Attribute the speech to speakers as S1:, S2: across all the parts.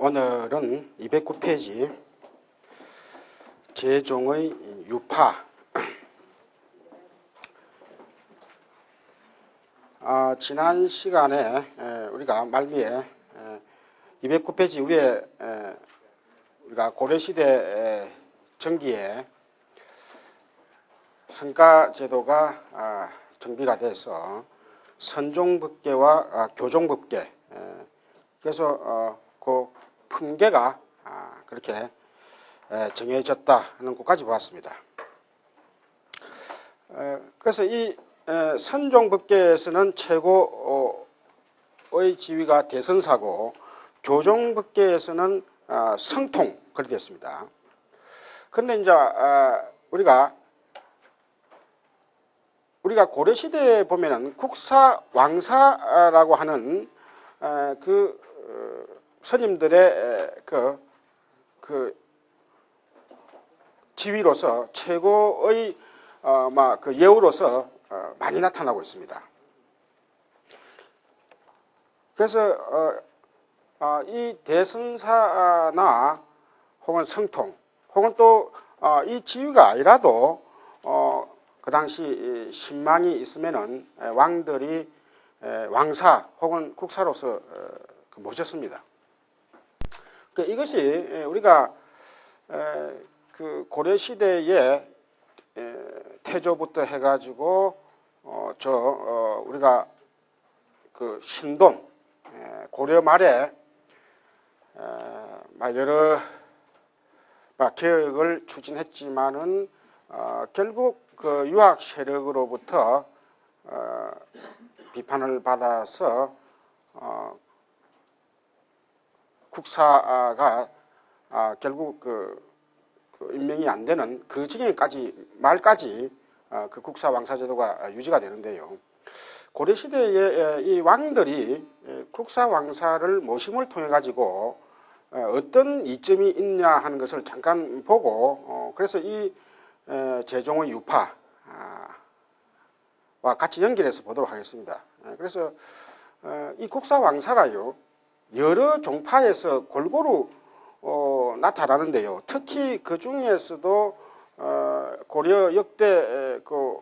S1: 오늘은 209페이지 제종의 유파. 지난 시간에 우리가 말미에 209페이지 위에 우리가 고려시대 전기에 성가제도가 정비가 돼서 선종법계와 교종법계, 그래서 그 품계가 그렇게 정해졌다 하는 것까지 보았습니다. 그래서 이 선종법계에서는 최고의 지위가 대선사고, 교종법계에서는 성통, 그렇게 됐습니다. 그런데 이제 우리가 고려시대에 보면은 국사왕사라고 하는 스님들의 그 지위로서 최고의 예우로서 많이 나타나고 있습니다. 그래서 이 대선사나 혹은 성통 혹은 또 이 지위가 아니라도 그 당시 신망이 있으면은 왕들이 왕사 혹은 국사로서 모셨습니다. 이것이 우리가 그 고려 시대의 태조부터 해가지고 우리가 그 신돈 고려 말에 여러 개혁을 추진했지만은 결국 그 유학 세력으로부터 비판을 받아서 국사가 결국 그 임명이 안 되는 그 말까지 그 국사 왕사 제도가 유지가 되는데요. 고려 시대에 이 왕들이 국사 왕사를 모심을 통해 가지고 어떤 이점이 있냐 하는 것을 잠깐 보고 그래서 이 제종의 유파와 같이 연결해서 보도록 하겠습니다. 그래서 이 국사 왕사가요 여러 종파에서 골고루 나타나는데요. 특히 그 중에서도 고려 역대 그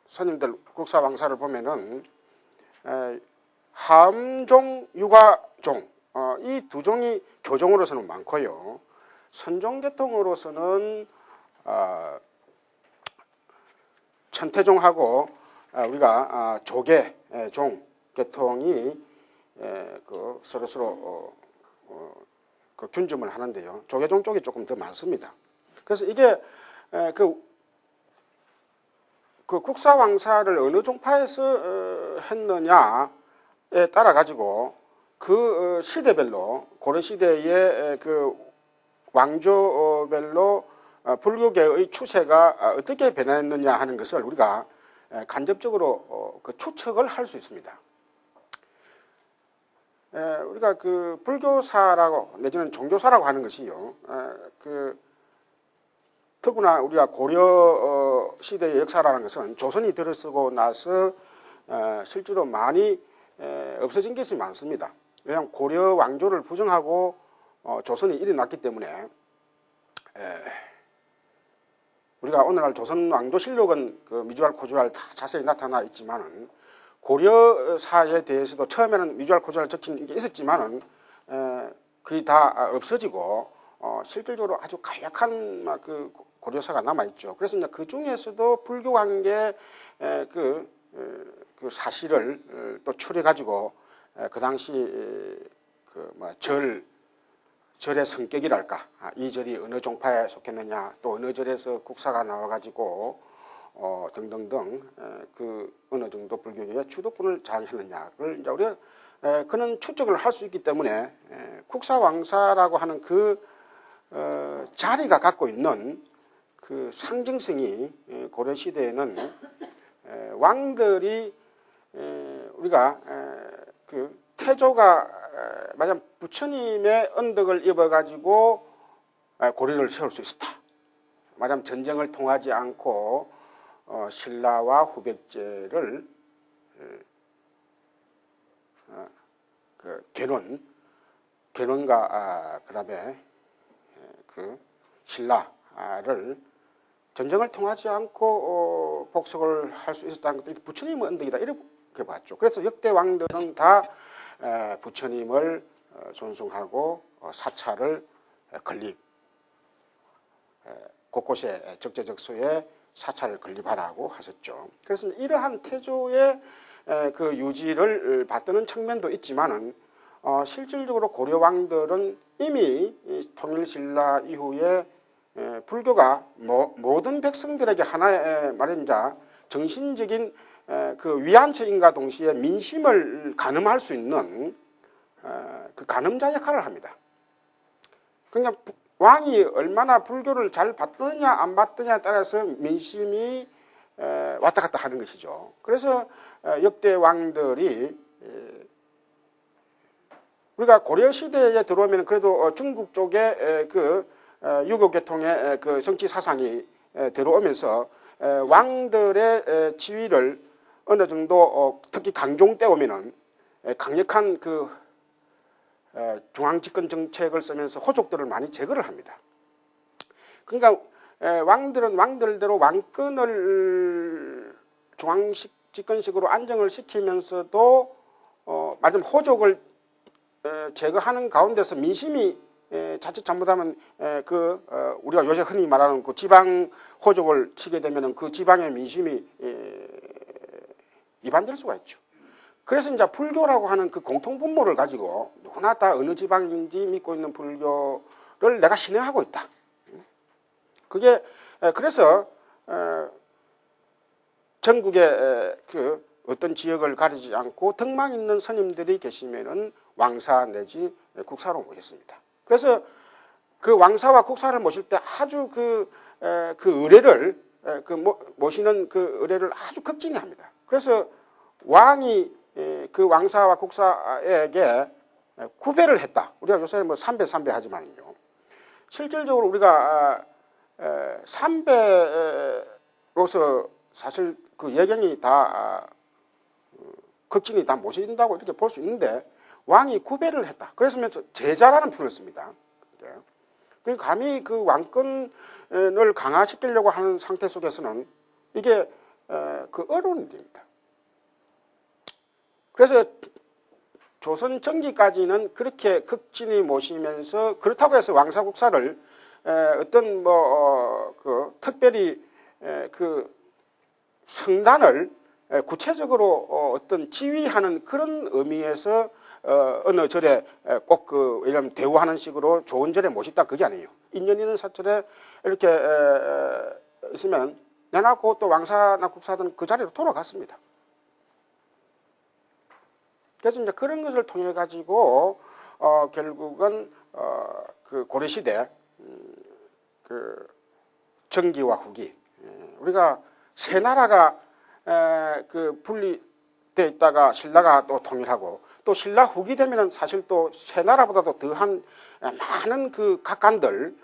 S1: 스님들 국사 왕사를 보면은 함종, 유가종 이 두 종이 교종으로서는 많고요. 선종계통으로서는 천태종하고 우리가 조계종 계통이 서로 균점을 하는데요. 조계종 쪽이 조금 더 많습니다. 그래서 이게 그 국사 왕사를 어느 종파에서 했느냐에 따라 가지고 그 시대별로 고려 시대의 그 왕조별로 불교계의 추세가 어떻게 변했느냐 하는 것을 우리가 간접적으로 추측을 할 수 있습니다. 우리가 그 불교사라고 내지는 종교사라고 하는 것이요, 특히나 우리가 고려 시대의 역사라는 것은 조선이 들어서고 나서 실제로 많이 없어진 것이 많습니다. 왜냐하면 고려 왕조를 부정하고 조선이 일어났기 때문에 우리가 오늘날 조선 왕조실록은 그 미주알코주알 다 자세히 나타나 있지만은 고려사에 대해서도 처음에는 미주알코주알 적힌 게 있었지만은 거의 다 없어지고 실질적으로 아주 간략한 그 고려사가 남아 있죠. 그래서 이제 그 중에서도 불교 관계 그 사실을 또 추려 가지고 그 당시 절의 성격이랄까, 이 절이 어느 종파에 속했느냐, 또 어느 절에서 국사가 나와가지고 등등등 그 어느 정도 불교의 주도권을 장했느냐를 이제 우리가 그런 추적을 할 수 있기 때문에 국사 왕사라고 하는 그 자리가 갖고 있는 그 상징성이 고려 시대에는 왕들이 우리가 그 태조가 만약 부처님의 언덕을 입어가지고 고려를 세울 수 있었다. 만약 전쟁을 통하지 않고 신라와 후백제를 견훤과 그다음에 그 신라를 전쟁을 통하지 않고 복속을 할 수 있었다는 것도 부처님의 언덕이다 이렇게 봤죠. 그래서 역대 왕들은 다 부처님을 존숭하고 사찰을 건립, 곳곳에 적재적소에 사찰을 건립하라고 하셨죠. 그래서 이러한 태조의 그 유지를 받드는 측면도 있지만은 실질적으로 고려 왕들은 이미 통일신라 이후에 불교가 모든 백성들에게 하나의 말인자 정신적인 그 위안처인과 동시에 민심을 가늠할 수 있는 그 가늠자 역할을 합니다. 그러니까 왕이 얼마나 불교를 잘 받느냐 안 받느냐에 따라서 민심이 왔다 갔다 하는 것이죠. 그래서 역대 왕들이 우리가 고려 시대에 들어오면 그래도 중국 쪽에 그 유교계통의 그 정치 사상이 들어오면서 왕들의 지위를 어느 정도 특히 강종 때 오면은 강력한 그 중앙집권 정책을 쓰면서 호족들을 많이 제거를 합니다. 그러니까 왕들은 왕들대로 왕권을 중앙집권식으로 안정을 시키면서도 말하자면 호족을 제거하는 가운데서 민심이 자칫 잘못하면 우리가 요새 흔히 말하는 그 지방 호족을 치게 되면 그 지방의 민심이 위반될 수가 있죠. 그래서 이제 불교라고 하는 그 공통분모를 가지고 누구나 다 어느 지방인지 믿고 있는 불교를 내가 신행하고 있다. 그게 그래서 전국의 그 어떤 지역을 가리지 않고 덕망 있는 스님들이 계시면은 왕사 내지 국사로 모셨습니다. 그래서 그 왕사와 국사를 모실 때 아주 그 의례를 모시는 그 의례를 아주 극진히 합니다. 그래서 왕이 그 왕사와 국사에게 구배를 했다. 우리가 요새 뭐 삼배 하지만요. 실질적으로 우리가 삼배로서 사실 그 예경이 다 극진히 다 모신다고 이렇게 볼 수 있는데 왕이 구배를 했다. 그래서 제자라는 표현을 씁니다. 감히 그 왕권을 강화시키려고 하는 상태 속에서는 이게 그 어려운 일입니다. 그래서 조선 전기까지는 그렇게 극진히 모시면서 그렇다고 해서 왕사국사를 어떤 그 특별히 그 성단을 구체적으로 어떤 지휘하는 그런 의미에서 어느 절에 꼭 그 이런 대우하는 식으로 좋은 절에 모셨다 그게 아니에요. 인연 있는 사찰에 이렇게 있으면 내놔고 또 왕사나 국사든 그 자리로 돌아갔습니다. 그래서 이제 그런 것을 통해 가지고 결국은 그 고려 시대 그 정기와 후기 우리가 세 나라가 그 분리돼 있다가 신라가 또 통일하고 또 신라 후기 되면은 사실 또 세 나라보다도 더한 많은 그 각간들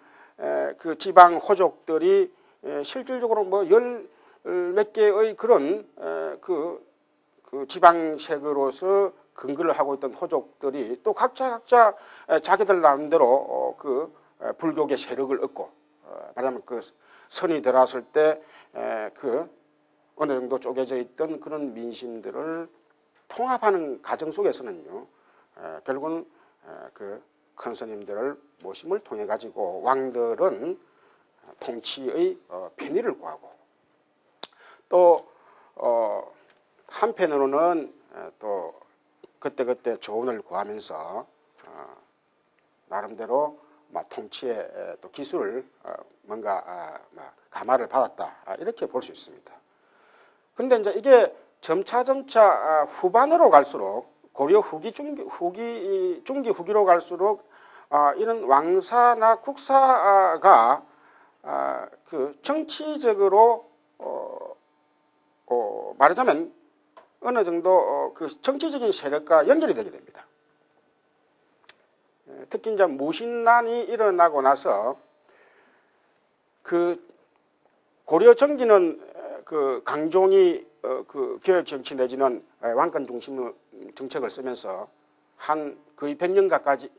S1: 그 지방 호족들이 실질적으로 뭐 열 몇 개의 그런 그 지방색으로서 근거를 하고 있던 호족들이 또 각자 자기들 나름대로 그 불교계 세력을 얻고 말하자면 그 선이 들어왔을 때 그 어느 정도 쪼개져 있던 그런 민심들을 통합하는 과정 속에서는요 결국은 그 큰 스님들을 모심을 통해 가지고 왕들은 통치의 편의를 구하고 또 한편으로는 또 그때 조언을 구하면서 나름대로 통치의 또 기술을 뭔가 감화를 받았다 이렇게 볼 수 있습니다. 그런데 이제 이게 점차 후반으로 갈수록 고려 후기 중기 후기로 갈수록 이런 왕사나 국사가 그 정치적으로 말하자면 어느 정도 그 정치적인 세력과 연결이 되게 됩니다. 특히 이제 무신난이 일어나고 나서 그 고려 정기는 그 강종이 그 교육 정치 내지는 왕권 중심 정책을 쓰면서 한 거의 100년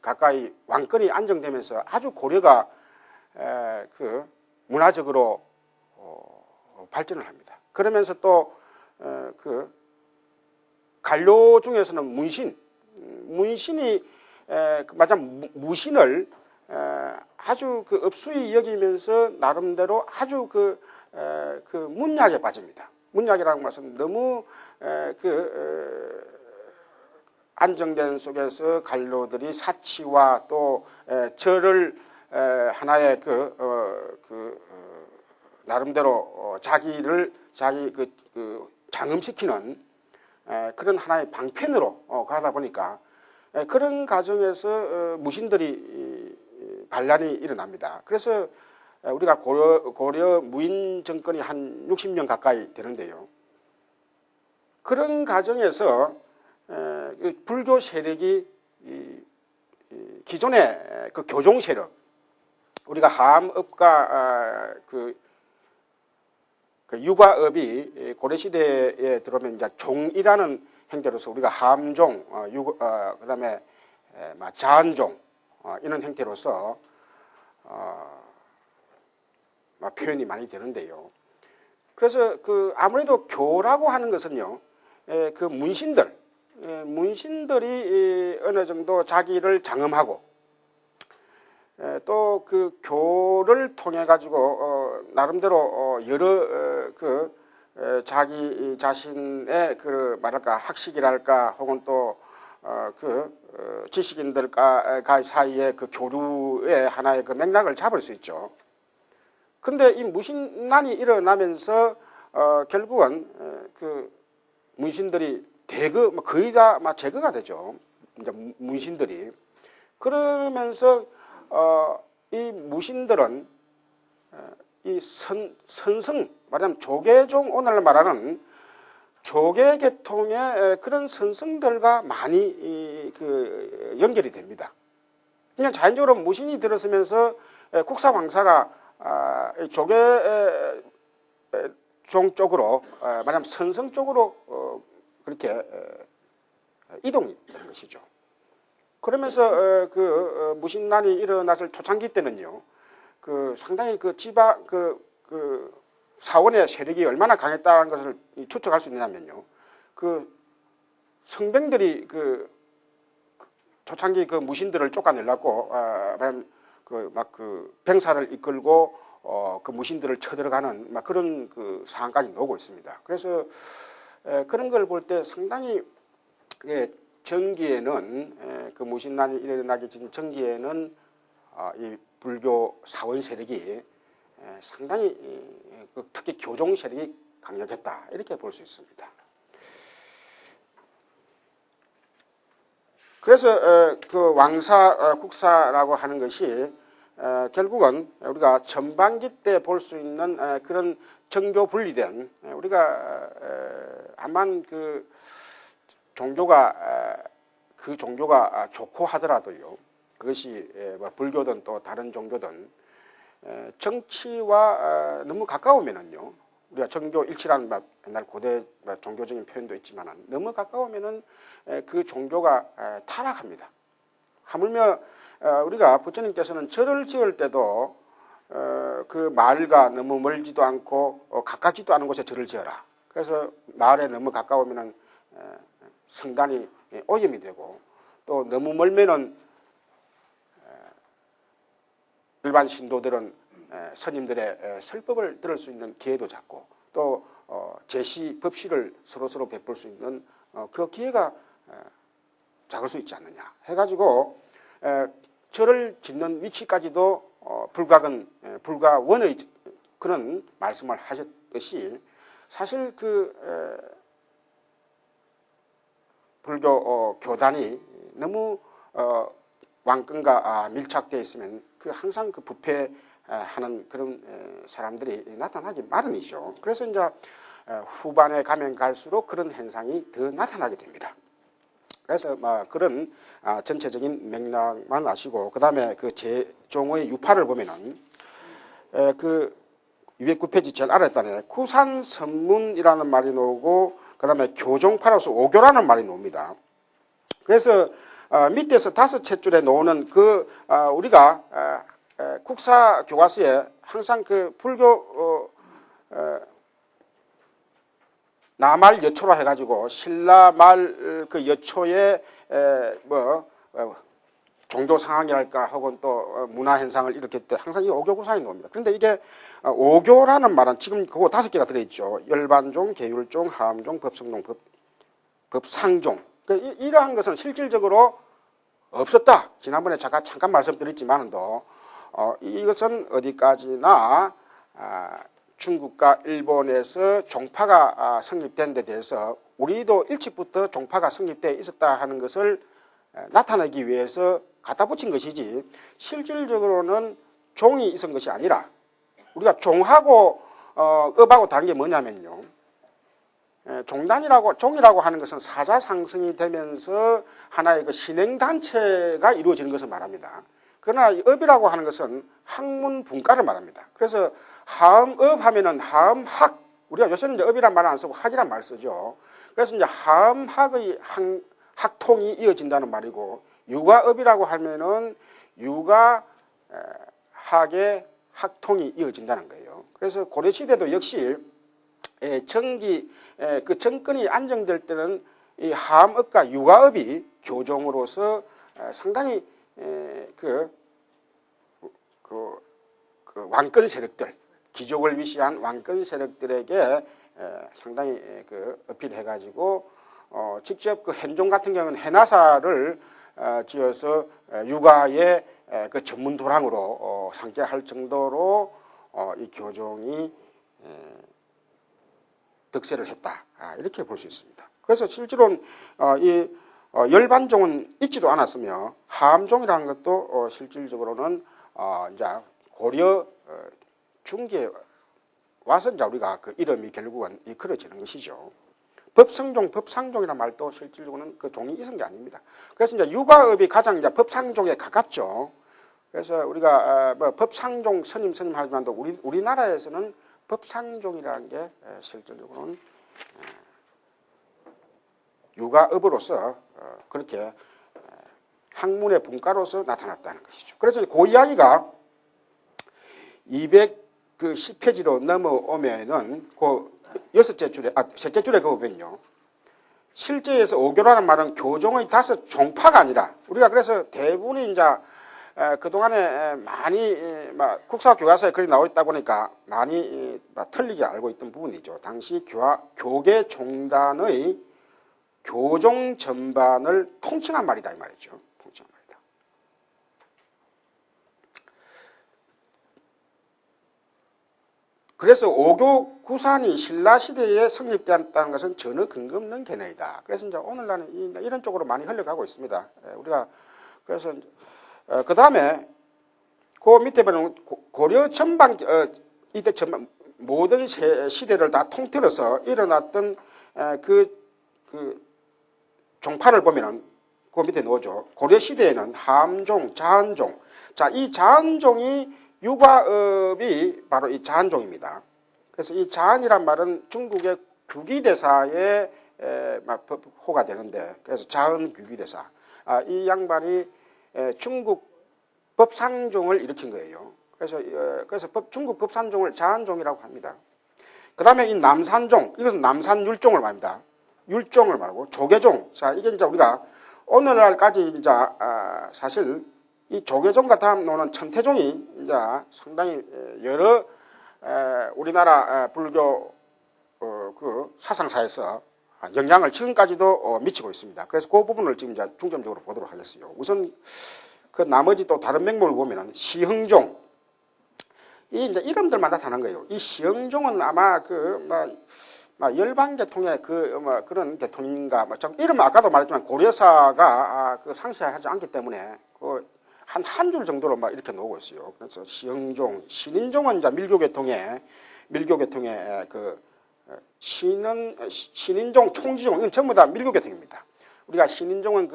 S1: 가까이 왕권이 안정되면서 아주 고려가 그 문화적으로 발전을 합니다. 그러면서 또 그 관료 중에서는 문신이 마찬 무신을 아주 그 업수히 여기면서 나름대로 아주 그 문약에 빠집니다. 문약이라는 것은 너무 안정된 속에서 관료들이 사치와 또 절을 하나의 나름대로 자기 장엄시키는 그런 하나의 방편으로 가다 보니까 그런 과정에서 무신들이 반란이 일어납니다. 그래서 우리가 고려 무인 정권이 한 60년 가까이 되는데요. 그런 과정에서 불교 세력이 기존의 그 교종 세력, 우리가 함업과 그 유과업이 고려시대에 들어오면 이제 종이라는 형태로서 우리가 함종, 그다음에 자한종 이런 형태로서 표현이 많이 되는데요. 그래서 아무래도 교라고 하는 것은요, 그 문신들이 어느 정도 자기를 장엄하고 또 그 교를 통해 가지고 나름대로 여러 자기 자신의 말할까 학식이랄까 혹은 또 지식인들과 사이의 그 교류의 하나의 그 맥락을 잡을 수 있죠. 그런데 이 무신난이 일어나면서 결국은 문신들이 거의 다 제거가 되죠. 이제 문신들이. 그러면서 이 무신들은 이 선성, 말하자면 조계종, 오늘 말하는 조계 계통의 그런 선성들과 많이 연결이 됩니다. 그냥 자연적으로 무신이 들어서면서 국사 왕사가 조계종 쪽으로, 말하자면 선성 쪽으로 그렇게 이동이 되는 것이죠. 그러면서 무신난이 일어났을 초창기 때는요, 상당히 사원의 세력이 얼마나 강했다는 것을 추측할 수 있냐면요, 성병들이 초창기 무신들을 쫓아내려고 병사를 이끌고 무신들을 쳐들어가는 그런 상황까지 나오고 있습니다. 그래서 그런 걸 볼 때 상당히 전기에는 무신난이 일어나기 전 전기에는 이 불교 사원 세력이 상당히 특히 교종 세력이 강력했다 이렇게 볼 수 있습니다. 그래서 왕사 국사라고 하는 것이 결국은 우리가 전반기 때 볼 수 있는 그런 정교 분리된 우리가 다만 종교가 좋고 하더라도요, 그것이 불교든 또 다른 종교든 정치와 너무 가까우면은요, 우리가 정교 일치라는 옛날 고대 종교적인 표현도 있지만 너무 가까우면은 그 종교가 타락합니다. 하물며 우리가 부처님께서는 절을 지을 때도 그 마을과 너무 멀지도 않고 가깝지도 않은 곳에 절을 지어라. 그래서 마을에 너무 가까우면은 성단이 오염이 되고 또 너무 멀면은 일반 신도들은 스님들의 설법을 들을 수 있는 기회도 작고 또 제시 법시를 서로 베풀 수 있는 그 기회가 작을 수 있지 않느냐 해가지고 절을 짓는 위치까지도 불가원의 그런 말씀을 하셨듯이 사실 불교 교단이 너무 왕권과 밀착되어 있으면 항상 부패하는 그런 사람들이 나타나기 마련이죠. 그래서 이제 후반에 가면 갈수록 그런 현상이 더 나타나게 됩니다. 그래서 그런 전체적인 맥락만 아시고 그 다음에 제종의 유파를 보면은 209페이지 제일 아래단에 구산선문이라는 말이 나오고 그 다음에 교종파로서 오교라는 말이 나옵니다. 그래서 밑에서 5째 줄에 놓는 그 우리가 국사 교과서에 항상 그 불교 나말 여초라 해가지고 신라 말 그 여초에 뭐 종교 상황이랄까 혹은 또 문화 현상을 일으킬 때 항상 이 오교구상이 나옵니다. 그런데 이게 오교라는 말은 지금 그거 5개가 들어있죠. 열반종, 계율종, 하암종, 법성종, 법상종. 이러한 것은 실질적으로 없었다. 지난번에 잠깐 말씀드렸지만도 이것은 어디까지나 중국과 일본에서 종파가 성립된 데 대해서 우리도 일찍부터 종파가 성립되어 있었다 하는 것을 나타내기 위해서 갖다 붙인 것이지 실질적으로는 종이 있은 것이 아니라 우리가 종하고 업하고 다른 게 뭐냐면요. 종이라고 하는 것은 사자상승이 되면서 하나의 그 신행단체가 이루어지는 것을 말합니다. 그러나 업이라고 하는 것은 학문 분과를 말합니다. 그래서 하음업 하면은 하음학, 우리가 요새는 이제 업이란 말을 안 쓰고 학이란 말을 쓰죠. 그래서 이제 하음학의 학통이 이어진다는 말이고, 유가업이라고 하면은 유가학의 학통이 이어진다는 거예요. 그래서 고려시대도 역시 그 정권이 안정될 때는 이 하음업과 유가업이 교종으로서 상당히 그 왕권 세력들, 귀족을 위시한 왕권 세력들에게 상당히 그 어필해가지고 직접 그 hen종 같은 경우는 해나사를 지어서 유가의 그 전문 도랑으로 삼게 할 정도로 이 교종이 득세를 했다. 이렇게 볼 수 있습니다. 그래서 실제로는 이 열반종은 있지도 않았으며 하암종이라는 것도 실질적으로는 이제 고려 중기에 와서 이제 우리가 그 이름이 결국은 이끌어지는 것이죠. 법성종, 법상종이라는 말도 실질적으로는 그 종이 있은 게 아닙니다. 그래서 이제 유가업이 가장 이제 법상종에 가깝죠. 그래서 우리가 뭐 법상종 스님 하지만도 우리나라에서는 법상종이라는 게 실질적으로는 유가업으로서 그렇게 학문의 분과로서 나타났다는 것이죠. 그래서 그 이야기가 210페이지로 넘어오면은 셋째 줄에 그거 보면요. 실제에서 오교라는 말은 교종의 5 종파가 아니라 우리가 그래서 대부분이 이제 그동안에 많이 국사 교과서에 글이 나와 있다 보니까 많이 틀리게 알고 있던 부분이죠. 당시 교계 종단의 교종 전반을 통칭한 말이다 이 말이죠. 통칭한 말이다. 그래서 오교 구산이 신라 시대에 성립되었다는 것은 전혀 근거 없는 개념이다. 그래서 이제 오늘날은 이런 쪽으로 많이 흘러가고 있습니다. 우리가 그래서 그 다음에 그 밑에 보면 고려 전반 이때 전반 모든 시대를 다 통틀어서 일어났던 그 종파를 보면은 그 밑에 놓죠. 고려 시대에는 함종, 자한종. 자, 이 자한종이 유가업이 바로 이 자한종입니다. 그래서 이 자한이란 말은 중국의 규기대사의 호가 되는데, 그래서 자한 규기대사. 이 양반이 중국 법상종을 일으킨 거예요. 그래서 중국 법상종을 자한종이라고 합니다. 그 다음에 이 남산종, 이것은 남산율종을 말합니다. 율종을 말고 조계종. 자, 이게 이제 우리가 오늘날까지 이제 사실 이 조계종 같은 경우는 천태종이 이제 상당히 여러 우리나라 불교 그 사상사에서 영향을 지금까지도 미치고 있습니다. 그래서 그 부분을 지금 이제 중점적으로 보도록 하겠어요. 우선 그 나머지 또 다른 맥락을 보면은 시흥종, 이 이제 이름들만 나타난 거예요. 이 시흥종은 아마 열반 계통의 그런 계통인가, 이름은 아까도 말했지만 고려사가 상세하지 않기 때문에 한 줄 정도로 이렇게 놓고 있어요. 그래서 시흥종, 신인종은 이제 밀교 계통의 신인종, 총지종, 이건 전부 다 밀교 계통입니다. 우리가 신인종은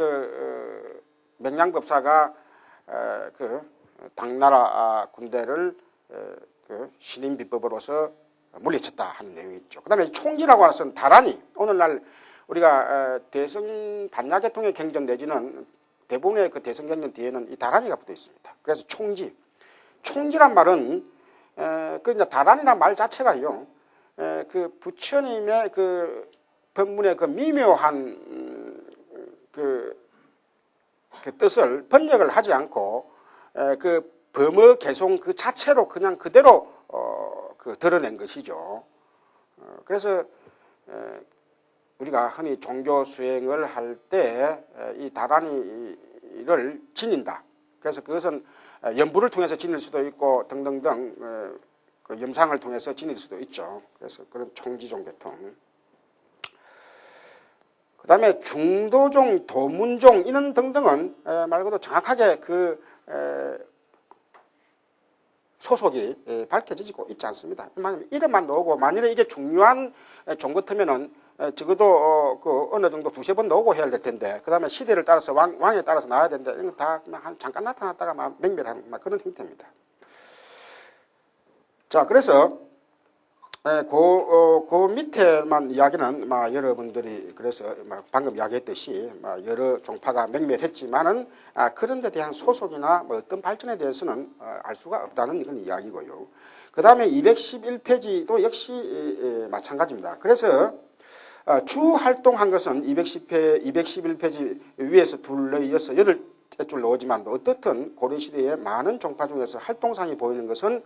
S1: 명량법사가 당나라 군대를 신인 비법으로서 물리쳤다 하는 내용이 있죠. 그 다음에 총지라고 하는 것은 다란이, 오늘날 우리가 대승 반야계통의 경전 내지는 대부분의 그 대성경전 뒤에는 이 다란이가 붙어 있습니다. 그래서 총지. 총지란 말은 그 이제 다란이란 말 자체가요. 그 부처님의 그 법문의 그 미묘한 그 뜻을 번역을 하지 않고 그 범어 개송 그 자체로 그냥 그대로 그 드러낸 것이죠. 그래서 우리가 흔히 종교 수행을 할 때 이 다란이를 지닌다. 그래서 그것은 연부를 통해서 지닐 수도 있고 등등등 그 염상을 통해서 지닐 수도 있죠. 그래서 그런 총지종 계통. 그 다음에 중도종, 도문종 이런 등등은 말 그대로 정확하게 그 소속이 밝혀지고 있지 않습니다. 이름만 나오고 만일에 이게 중요한 종 같으면은 적어도 그 어느 정도 두세 번 나오고 해야 될 텐데, 그 다음에 시대를 따라서 왕에 따라서 나와야 되는데 이건 다 그냥 한 잠깐 나타났다가 막 맹멸하는 막 그런 형태입니다. 자, 그래서 그 밑에만 이야기는 여러분들이 그래서 방금 이야기했듯이 여러 종파가 맹멸했지만은 그런 데 대한 소속이나 어떤 발전에 대해서는 알 수가 없다는 이런 이야기고요. 그 다음에 211페이지도 역시 마찬가지입니다. 그래서 주 활동한 것은 211페이지 위에서 둘러 이어서 8줄 나오지만 어떻든 고려시대의 많은 종파 중에서 활동상이 보이는 것은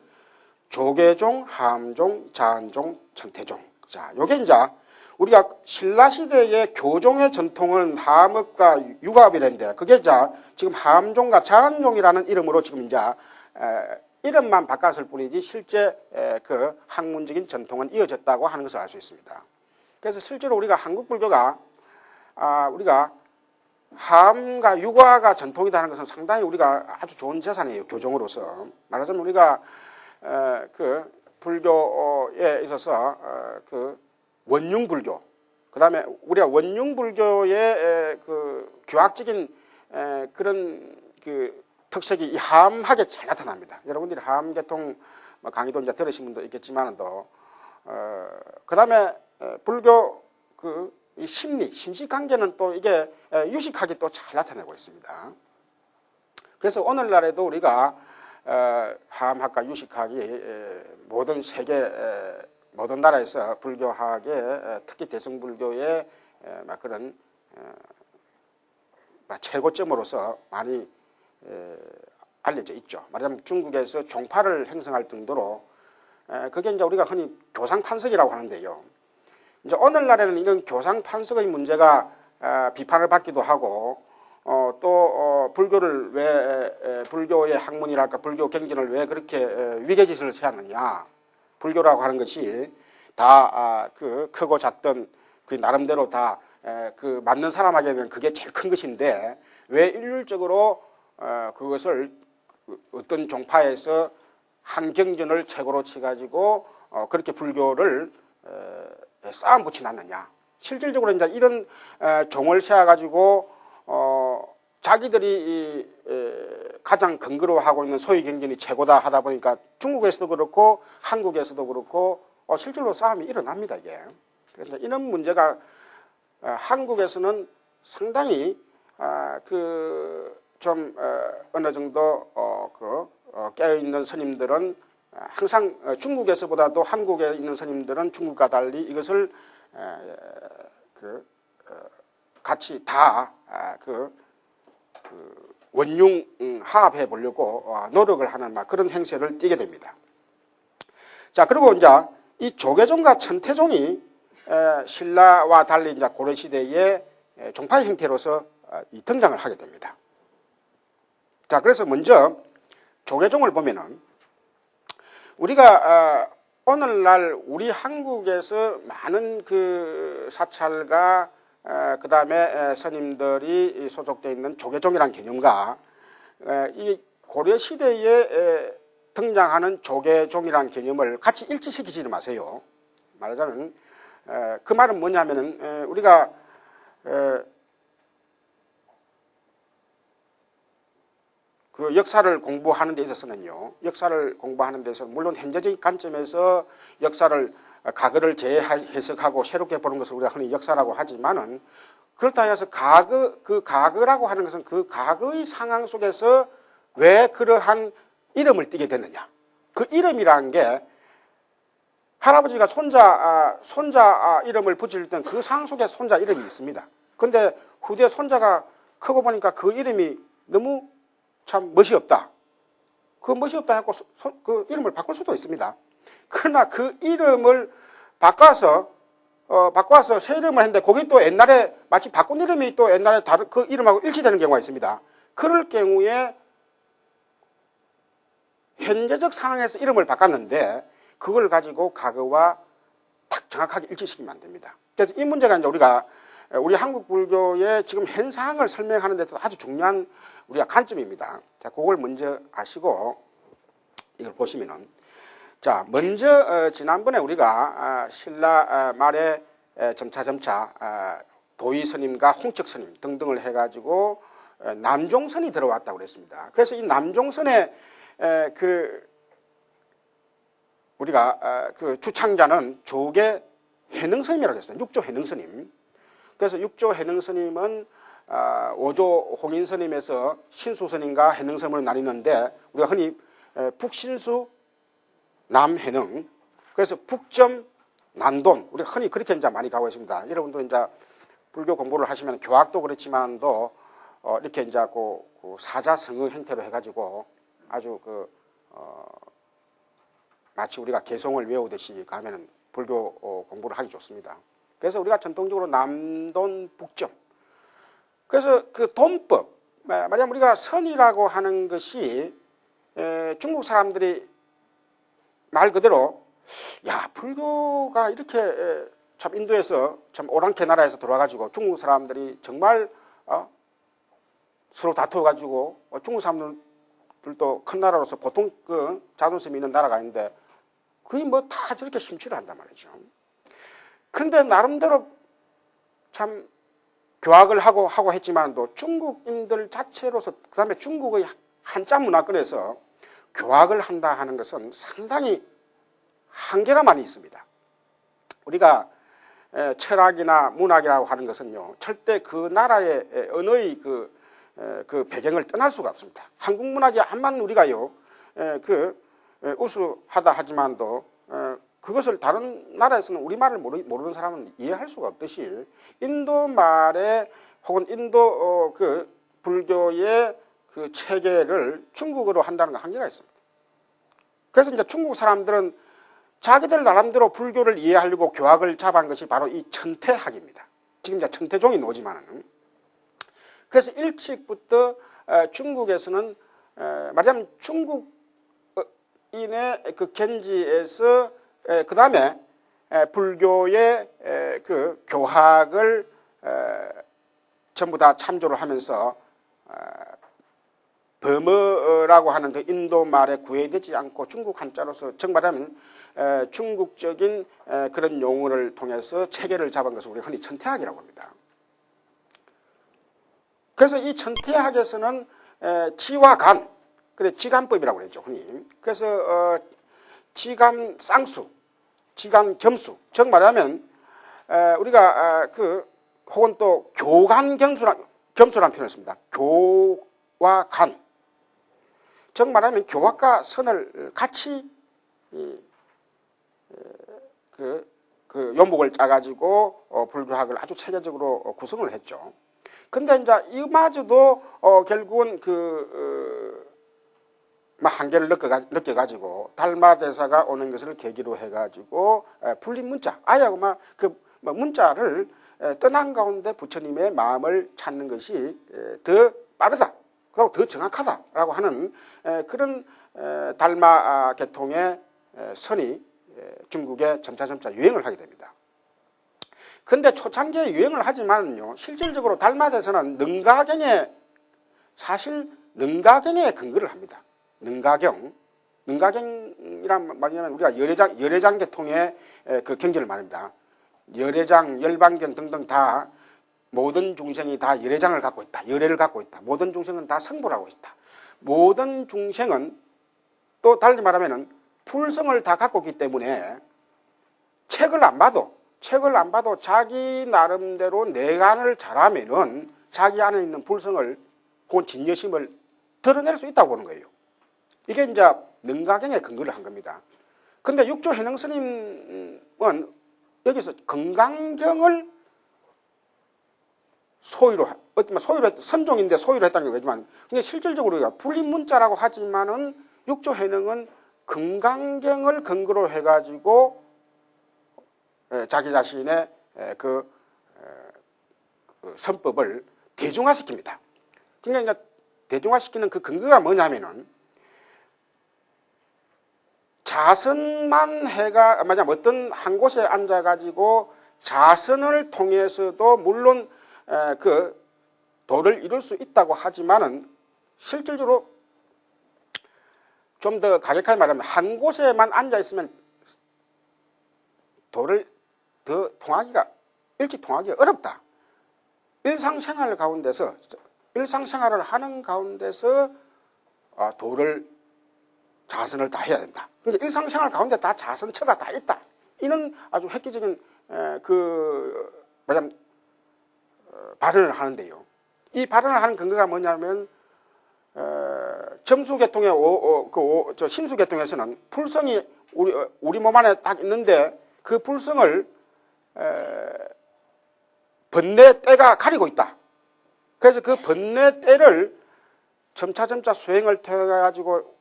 S1: 조계종, 함종, 자한종, 천태종. 자, 요게 이제 우리가 신라시대의 교종의 전통은 함업과 육합이랬는데, 그게 이제 지금 함종과 자한종이라는 이름으로 지금 이제 이름만 바꿨을 뿐이지 실제 그 학문적인 전통은 이어졌다고 하는 것을 알 수 있습니다. 그래서 실제로 우리가 한국 불교가 우리가 함과 육아가 전통이라는 것은 상당히 우리가 아주 좋은 재산이에요. 교종으로서. 말하자면 우리가 그 불교에 있어서 그 원융불교, 그 다음에 우리가 원융불교의 그 교학적인 그런 그 특색이 이 함하게 잘 나타납니다. 여러분들이 함계통 강의도 이제 들으신 분도 있겠지만도 그 다음에 불교 그 이 심리, 심식관계는 또 이게 유식하게 또 잘 나타내고 있습니다. 그래서 오늘날에도 우리가 함학과 유식학이 모든 세계 모든 나라에서 불교학의 특히 대승불교의 그런 최고점으로서 많이 알려져 있죠. 말하자면 중국에서 종파를 형성할 정도로 그게 이제 우리가 흔히 교상판석이라고 하는데요. 이제 오늘날에는 이런 교상판석의 문제가 비판을 받기도 하고 또 불교를 왜 불교의 학문이랄까 불교 경전을 왜 그렇게 위계질서를 세웠느냐. 불교라고 하는 것이 다 그 크고 작던 그 나름대로 다 그 맞는 사람에게는 그게 제일 큰 것인데 왜 일률적으로 그것을 어떤 종파에서 한 경전을 최고로 치가지고 그렇게 불교를 쌓아 붙이 놨느냐. 실질적으로 이제 이런 종을 세워가지고 자기들이 가장 근거로하고 있는 소위 경전이 최고다 하다 보니까 중국에서도 그렇고 한국에서도 그렇고 실제로 싸움이 일어납니다. 이게. 그래서 이런 문제가 한국에서는 상당히 그 좀 어느 정도 깨어 있는 스님들은 항상 중국에서보다도 한국에 있는 스님들은 중국과 달리 이것을 같이 다 원융 화합해 보려고 노력을 하는 그런 행세를 띠게 됩니다. 자, 그리고 이제 이 조계종과 천태종이 신라와 달리 이제 고려시대의 종파의 형태로서 등장을 하게 됩니다. 자, 그래서 먼저 조계종을 보면은 우리가 오늘날 우리 한국에서 많은 그 사찰과 그 다음에 스님들이 소속되어 있는 조계종이라는 개념과 이 고려시대에 등장하는 조계종이라는 개념을 같이 일치시키지 마세요. 말하자면 그 말은 뭐냐면은 우리가 그 역사를 공부하는 데 있어서는요, 역사를 공부하는 데서 물론 현재적인 관점에서 역사를 과거를 재해석하고 새롭게 보는 것을 우리가 흔히 역사라고 하지만은 그렇다 해서 과거라고 하는 것은 그 과거의 상황 속에서 왜 그러한 이름을 띠게 됐느냐. 그 이름이라는 게 할아버지가 손자 이름을 붙일 때는 그 상황 속에 손자 이름이 있습니다. 근데 후대 손자가 크고 보니까 그 이름이 너무 참 멋이 없다. 그 멋이 없다 해서 그 이름을 바꿀 수도 있습니다. 그러나 그 이름을 바꿔서 새 이름을 했는데 거기 또 옛날에 마치 바꾼 이름이 또 옛날에 다른 그 이름하고 일치되는 경우가 있습니다. 그럴 경우에 현재적 상황에서 이름을 바꿨는데 그걸 가지고 과거와 딱 정확하게 일치시키면 안 됩니다. 그래서 이 문제가 이제 우리 한국 불교의 지금 현 상황을 설명하는 데도 아주 중요한 우리가 관점입니다. 자, 그걸 먼저 아시고 이걸 보시면은 자, 먼저 지난번에 우리가 신라 말에 점차 도의 스님과 홍척 스님 등등을 해가지고 남종선이 들어왔다고 그랬습니다. 그래서 이 남종선의 우리가 그 주창자는 조계 해능스님이라고 했어요. 육조 해능스님. 그래서 육조 해능스님은 5조 홍인스님에서 신수스님과 해능스님으로 나뉘는데 우리가 흔히 북신수 남해능, 그래서 북점 난돈, 우리가 흔히 그렇게 이제 많이 가고 있습니다. 여러분도 이제 불교 공부를 하시면 교학도 그렇지만도 이렇게 이제 그 사자성어 형태로 해가지고 아주 마치 우리가 개성을 외우듯이 가면은 불교 공부를 하기 좋습니다. 그래서 우리가 전통적으로 남돈 북점. 그래서 그 돈법, 말하자면 우리가 선이라고 하는 것이 중국 사람들이 말 그대로 야 불교가 이렇게 참 인도에서 참 오랑캐 나라에서 들어와가지고 중국 사람들이 정말 서로 다투어가지고 중국 사람들도 큰 나라로서 보통 그 자존심이 있는 나라가 있는데 그게 뭐 다 저렇게 심취를 한단 말이죠. 그런데 나름대로 참 교학을 하고 했지만도 중국인들 자체로서 그 다음에 중국의 한자 문화권에서 교학을 한다 하는 것은 상당히 한계가 많이 있습니다. 우리가 철학이나 문학이라고 하는 것은요, 절대 그 나라의 언어의 그 배경을 떠날 수가 없습니다. 한국 문학이 암만 우리가요, 우수하다 하지만도 그것을 다른 나라에서는 우리말을 모르는 사람은 이해할 수가 없듯이 인도 말에 혹은 인도 그 불교의 그 체계를 중국어로 한다는 건 한계가 있습니다. 그래서 이제 중국 사람들은 자기들 나름대로 불교를 이해하려고 교학을 잡은 것이 바로 이 천태학입니다. 지금 이제 천태종이 나오지만은. 그래서 일찍부터 중국에서는 말하자면 중국인의 그 견지에서 그 다음에 불교의 그 교학을 전부 다 참조를 하면서 버머라고 하는 그 인도 말에 구애되지 않고 중국 한자로서 정말하면 중국적인 그런 용어를 통해서 체계를 잡은 것을 우리가 흔히 천태학이라고 합니다. 그래서 이 천태학에서는 지와 간, 그래 지간법이라고 그랬죠, 흔히. 그래서 지간 쌍수, 지간 겸수, 즉 말하면 우리가 혹은 또 교간 겸수라는 표현을 씁니다. 교와 간. 즉 말하면 교학과 선을 같이 그 요목을 짜가지고 불교학을 아주 체계적으로 구성을 했죠. 근데 이제 이마저도 결국은 한계를 느껴가지고 달마대사가 오는 것을 계기로 해가지고 불린 문자, 아예 문자를 떠난 가운데 부처님의 마음을 찾는 것이 더 빠르다. 그리고 더 정확하다라고 하는 그런 달마 계통의 선이 중국에 점차 유행을 하게 됩니다. 그런데 초창기에 유행을 하지만요, 실질적으로 달마대사는 능가경에 근거를 합니다. 능가경이란 말이냐면 우리가 열애장 계통의 그 경지를 말합니다. 열애장, 열반경 등등 다 모든 중생이 다 열애장을 갖고 있다. 열애를 갖고 있다. 모든 중생은 다 성불하고 있다. 모든 중생은 또 달리 말하면 불성을 다 갖고 있기 때문에 책을 안 봐도 책을 안 봐도 자기 나름대로 내관을 잘하면은 자기 안에 있는 불성을 혹은 진여심을 드러낼 수 있다고 보는 거예요. 이게 이제 능가경의 근거를 한 겁니다. 근데 육조 해능 스님은 여기서 건강경을 소위로 선종인데 소위로 했다는 거지만, 근데 실질적으로 우리가 불립문자라고 하지만은 육조 해능은 건강경을 근거로 해가지고 자기 자신의 그 선법을 대중화시킵니다. 그러니까 이제 대중화시키는 그 근거가 뭐냐면은 자선만 해가 만약 어떤 한 곳에 앉아가지고 자선을 통해서도 물론 그 도를 이룰 수 있다고 하지만은 실질적으로 좀 더 가격하게 말하면 한 곳에만 앉아 있으면 도를 더 일찍 통하기가 어렵다. 일상생활을 하는 가운데서 도를 자선을 다 해야 된다. 근데 일상생활 가운데 다 자선처가 다 있다. 이는 아주 획기적인 발언을 하는데요. 이 발언을 하는 근거가 뭐냐면 점수계통의 신수계통에서는 불성이 우리 몸 안에 딱 있는데 그 불성을 번뇌때가 가리고 있다. 그래서 그 번뇌때를 점차점차 수행을 통해가지고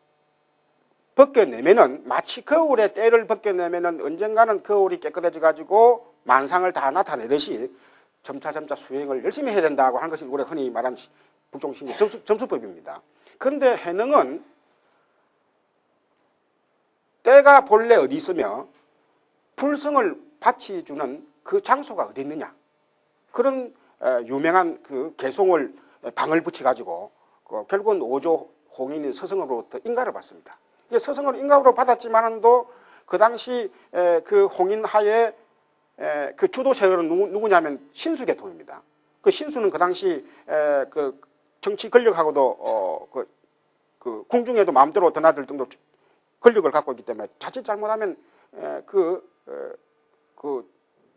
S1: 벗겨내면은 마치 거울의 때를 벗겨내면은 언젠가는 거울이 깨끗해져가지고 만상을 다 나타내듯이 점차점차 수행을 열심히 해야 된다고 하는 것이 우리가 흔히 말하는 북종심리 점수법입니다. 그런데 해능은 때가 본래 어디 있으며 불성을 바치주는 그 장소가 어디 있느냐, 그런 유명한 그 개송을 방을 붙여가지고 결국은 오조 홍인인 서성으로부터 인가를 받습니다. 서성을 인가로 받았지만도 그 당시 그 홍인하에 그 주도세력은 누구냐면 신수계통입니다. 그 신수는 그 당시 그 정치 권력하고도 그 궁중에도 마음대로 드나들 정도 권력을 갖고 있기 때문에 자칫 잘못하면 그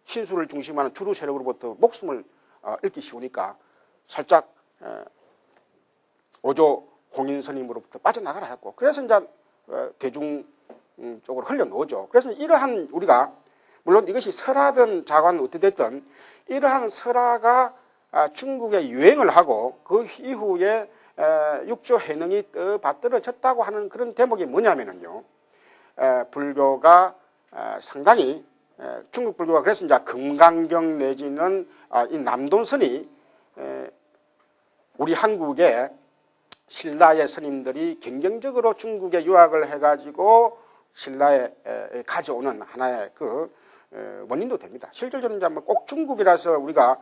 S1: 신수를 중심하는 주도 세력으로부터 목숨을 잃기 쉬우니까 살짝 오조 홍인 스님으로부터 빠져나가라 했고, 그래서 이제 대중 쪽으로 흘려놓죠. 그래서 이러한 우리가 물론 이것이 설화든 자관 어떻게 됐든 이러한 설화가 중국에 유행을 하고 그 이후에 육조 해능이 받들어졌다고 하는 그런 대목이 뭐냐면은요, 불교가 상당히 중국 불교가 그래서 이제 금강경 내지는 이 남돈선이 우리 한국에 신라의 스님들이 경쟁적으로 중국에 유학을 해가지고 신라에 가져오는 하나의 그 원인도 됩니다. 실질적으로 이제 꼭 중국이라서 우리가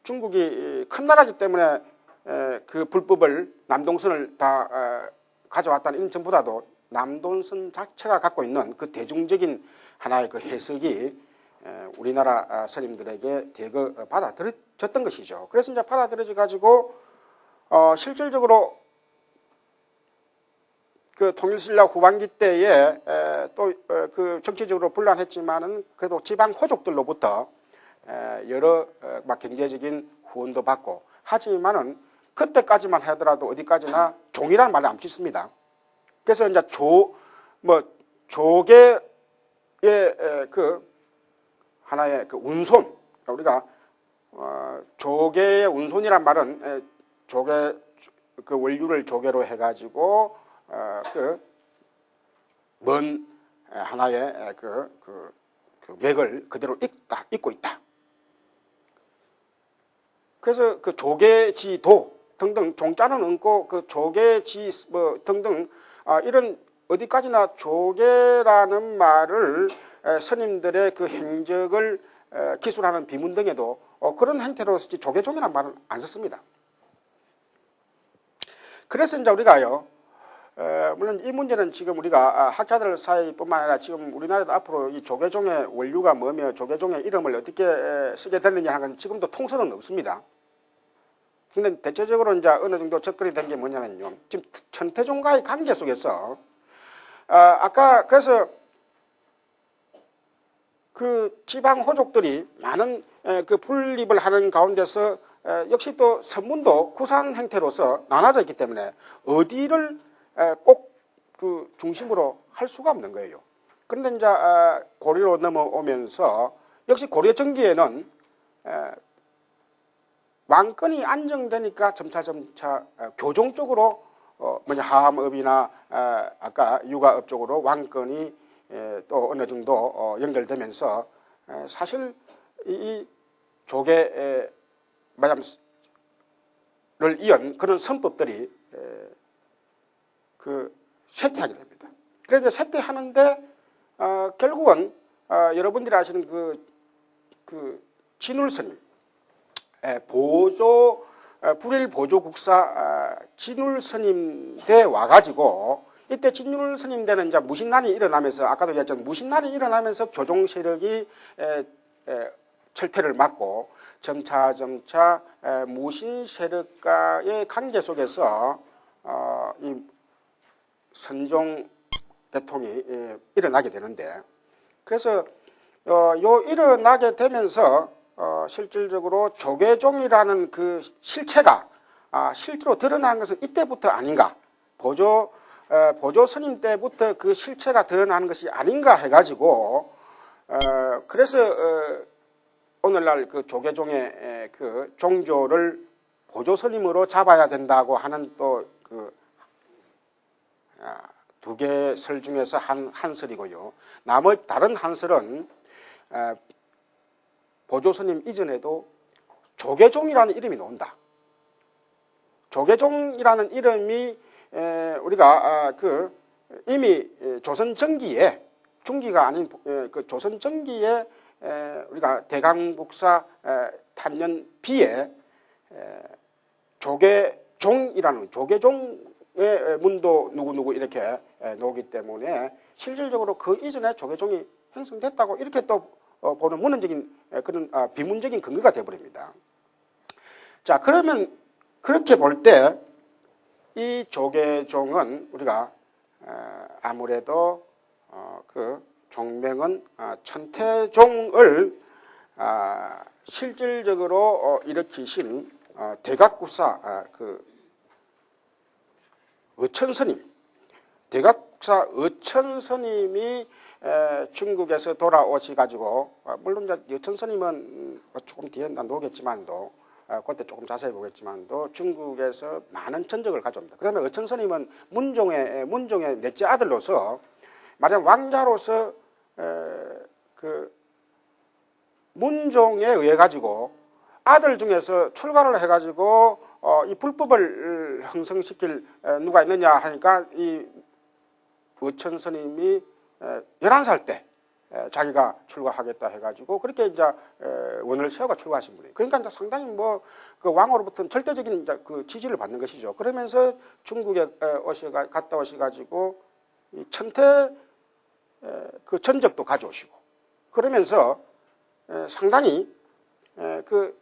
S1: 중국이 큰 나라이기 때문에 그 불법을 남동선을 다 가져왔다는 이런 점보다도 남동선 자체가 갖고 있는 그 대중적인 하나의 그 해석이 우리나라 스님들에게 대거 받아들여졌던 것이죠. 그래서 이제 받아들여져 가지고 실질적으로 그 통일신라 후반기 때에 또 그 정치적으로 분란했지만은 그래도 지방 호족들로부터 여러 막 경제적인 후원도 받고 하지만은 그때까지만 하더라도 어디까지나 종이라는 말을 안 짓습니다. 그래서 이제 조계의 그 하나의 그 운손, 우리가 조계의 운손이란 말은 조계 그 원류를 조계로 해가지고 먼 하나의 그 맥을 그대로 잇고 있다. 그래서 그 조계지도 등등 종자는 얹고 그 조계지 등등 이런 어디까지나 조계라는 말을 스님들의 그 행적을 기술하는 비문 등에도 그런 행태로 쓰지 조계종이라는 말은 안 썼습니다. 그래서 이제 우리가요, 물론 이 문제는 지금 우리가 학자들 사이뿐만 아니라 지금 우리나라도 앞으로 이 조계종의 원류가 뭐며 조계종의 이름을 어떻게 쓰게 됐느냐 하는 건 지금도 통설은 없습니다. 근데 대체적으로 이제 어느 정도 접근이 된 게 뭐냐면요, 지금 천태종과의 관계 속에서 아까 그래서 그 지방 호족들이 많은 그 분립을 하는 가운데서 역시 또 선문도 구산 형태로서 나눠져 있기 때문에 어디를 꼭 그 중심으로 할 수가 없는 거예요. 그런데 이제 고려로 넘어오면서 역시 고려 전기에는 왕권이 안정되니까 점차 교종 쪽으로 하암업이나 아까 육아업 쪽으로 왕권이 또 어느 정도 연결되면서 사실 이 조계를 이은 그런 선법들이 그 쇠퇴하게 됩니다. 그래서 쇠퇴하는데 결국은 여러분들이 아시는 그 진울스님 불일 보조국사 진울스님 대 와가지고 이때 진울스님 때는 이제 무신난이 일어나면서 아까도 얘기했지만 무신난이 일어나면서 교종 세력이 철퇴를 막고 점차 무신 세력과의 관계 속에서 이 선종 대통이 일어나게 되는데 그래서 요 일어나게 되면서 실질적으로 조계종이라는 그 실체가 실제로 드러난 것은 이때부터 아닌가 보조 스님 때부터 그 실체가 드러나는 것이 아닌가 해가지고 그래서 오늘날 그 조계종의 그 종조를 보조 스님으로 잡아야 된다고 하는 또 그 두 개 설 중에서 한 설이고요. 나머지 다른 한 설은 보조 스님 이전에도 조계종이라는 이름이 나온다. 조계종이라는 이름이 우리가 이미 조선 전기에 중기가 아닌 그 조선 전기에 우리가 대강국사 탄년 비에 조계종이라는 조계종의 문도 누구누구 이렇게 나오기 때문에 실질적으로 그 이전에 조계종이 형성됐다고 이렇게 또 보는 문헌적인 그런 비문적인 근거가 되어버립니다. 자, 그러면 그렇게 볼 때 이 조계종은 우리가 아무래도 그 종명은 천태종을 실질적으로 일으키신 대각국사 그 의천스님, 대각국사 의천스님이 중국에서 돌아오셔가지고 물론 의천스님은 조금 뒤에 나오겠지만도 그때 조금 자세히 보겠지만도 중국에서 많은 전적을 가져옵니다. 그다음에 의천스님은 문종의 넷째 아들로서 마냥 왕자로서 그 문종에 의해 가지고 아들 중에서 출가를 해가지고 이 불법을 형성시킬 누가 있느냐 하니까 이 의천스님이 11살 때 자기가 출가하겠다 해가지고 그렇게 이제 원을 세워가 출가하신 분이에요. 그러니까 이제 상당히 뭐 그 왕으로부터는 절대적인 이제 그 지지를 받는 것이죠. 그러면서 중국에 갔다 오셔가지고 이 천태 그 전적도 가져오시고 그러면서 상당히 그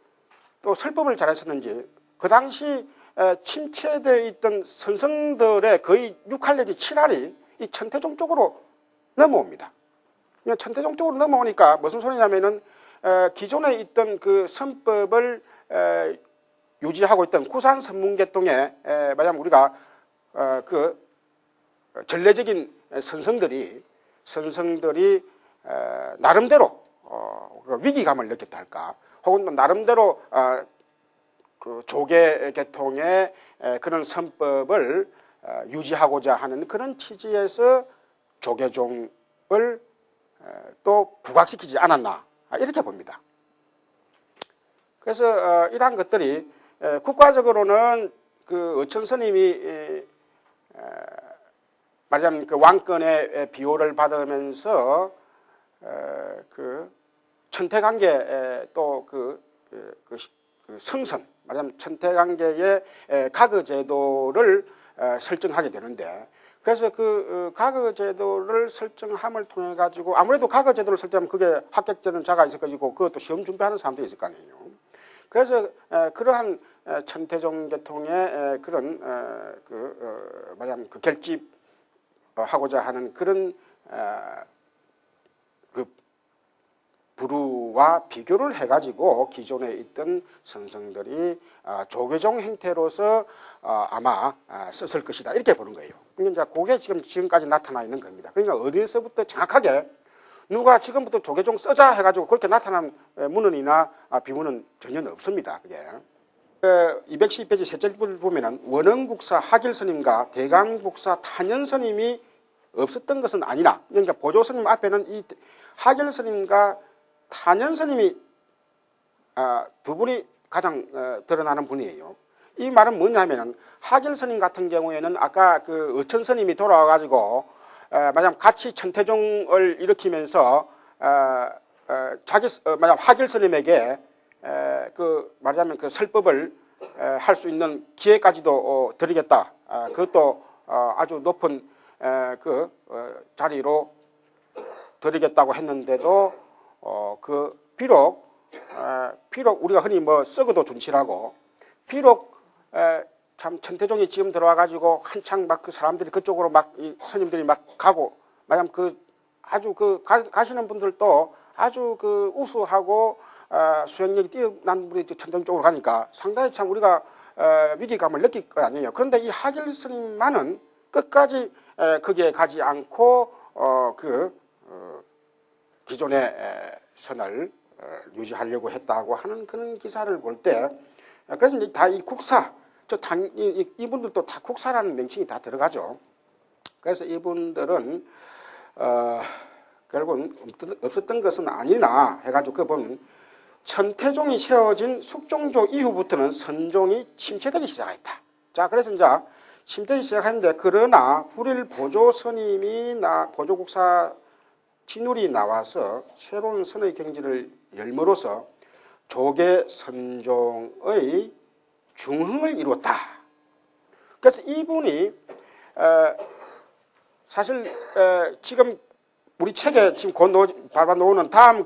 S1: 또 설법을 잘하셨는지 그 당시 침체되어 있던 선성들의 거의 6할 내지 7할이 이 천태종 쪽으로 넘어옵니다. 천태종 쪽으로 넘어오니까 무슨 소리냐면은 기존에 있던 그 선법을 유지하고 있던 구산 선문계통에 만약 우리가 그 전례적인 선성들이 나름대로 위기감을 느꼈다 할까, 혹은 나름대로 그 조계 계통의 그런 선법을 유지하고자 하는 그런 취지에서 조계종을 또 부각시키지 않았나 이렇게 봅니다. 그래서 이러한 것들이 국가적으로는 그 의천스님이 말하자면 그 왕권의 비호를 받으면서 그 천태관계 또 그 성선 말하자면 천태관계의 가거제도를 설정하게 되는데, 그래서 그 가거제도를 설정함을 통해 가지고 아무래도 가거제도를 설정하면 그게 합격되는 자가 있을 것이고 그것도 시험 준비하는 사람도 있을 거 아니에요. 그래서 그러한 천태종 계통의 그런 말하자면 그 결집하고자 하는 그런 그 부루와 비교를 해가지고 기존에 있던 선성들이 조계종 형태로서 아마 썼을 것이다 이렇게 보는 거예요. 그러니까 이제 그게 지금까지 나타나 있는 겁니다. 그러니까 어디서부터 정확하게 누가 지금부터 조계종 써자 해가지고 그렇게 나타난 문헌이나 비문은 전혀 없습니다. 그게 212페이지 셋째 줄 보면은 원흥국사 하길스님과 대강국사 탄현스님이 없었던 것은 아니라, 그러니까 보조스님 앞에는 이 하길스님과 탄현스님이 두 분이 가장 드러나는 분이에요. 이 말은 뭐냐면은 하길스님 같은 경우에는 아까 그 의천스님이 돌아와가지고 만약 같이 천태종을 일으키면서 만약 하길스님에게 그 말하자면 그 설법을 할 수 있는 기회까지도 드리겠다. 그것도 아주 높은 그 자리로 드리겠다고 했는데도 그 비록 우리가 흔히 뭐 썩어도 준치라고 비록 참 천태종이 지금 들어와 가지고 한창 막 그 사람들이 그쪽으로 막 이 스님들이 막 가고 마냥 그 아주 그 가시는 분들도 아주 그 우수하고 수행력이 뛰어난 분이 천태종 쪽으로 가니까 상당히 참 우리가 위기감을 느낄 거 아니에요. 그런데 이 하길 스님만은 끝까지 거기에 가지 않고 기존의 선을 유지하려고 했다고 하는 그런 기사를 볼 때, 그래서 이제 다 이 국사, 이분들도 다 국사라는 명칭이 다 들어가죠. 그래서 이분들은 결국은 없었던 것은 아니나 해가지고 그 보면 천태종이 세워진 숙종조 이후부터는 선종이 침체되기 시작했다. 자, 그래서 이제 침체되기 시작했는데, 그러나 불일 보조스님이 보조국사 진울이 나와서 새로운 선의 경지를 열므로써 조계 선종의 중흥을 이루었다. 그래서 이분이 사실 지금 우리 책에 지금 곧 밟아 놓는 다음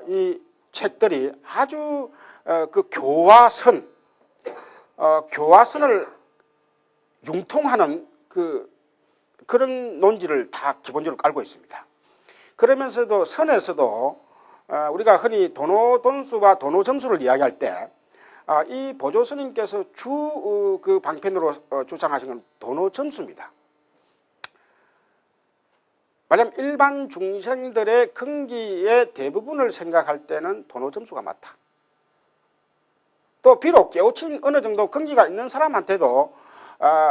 S1: 이 책들이 아주 그 교화선을 융통하는 그런 논지를 다 기본적으로 깔고 있습니다. 그러면서도 선에서도 우리가 흔히 도노돈수와 도노점수를 이야기할 때 이 보조스님께서 그 방편으로 주장하신 건 도노점수입니다. 만약 일반 중생들의 근기의 대부분을 생각할 때는 도노점수가 맞다. 또 비록 깨우친 어느 정도 근기가 있는 사람한테도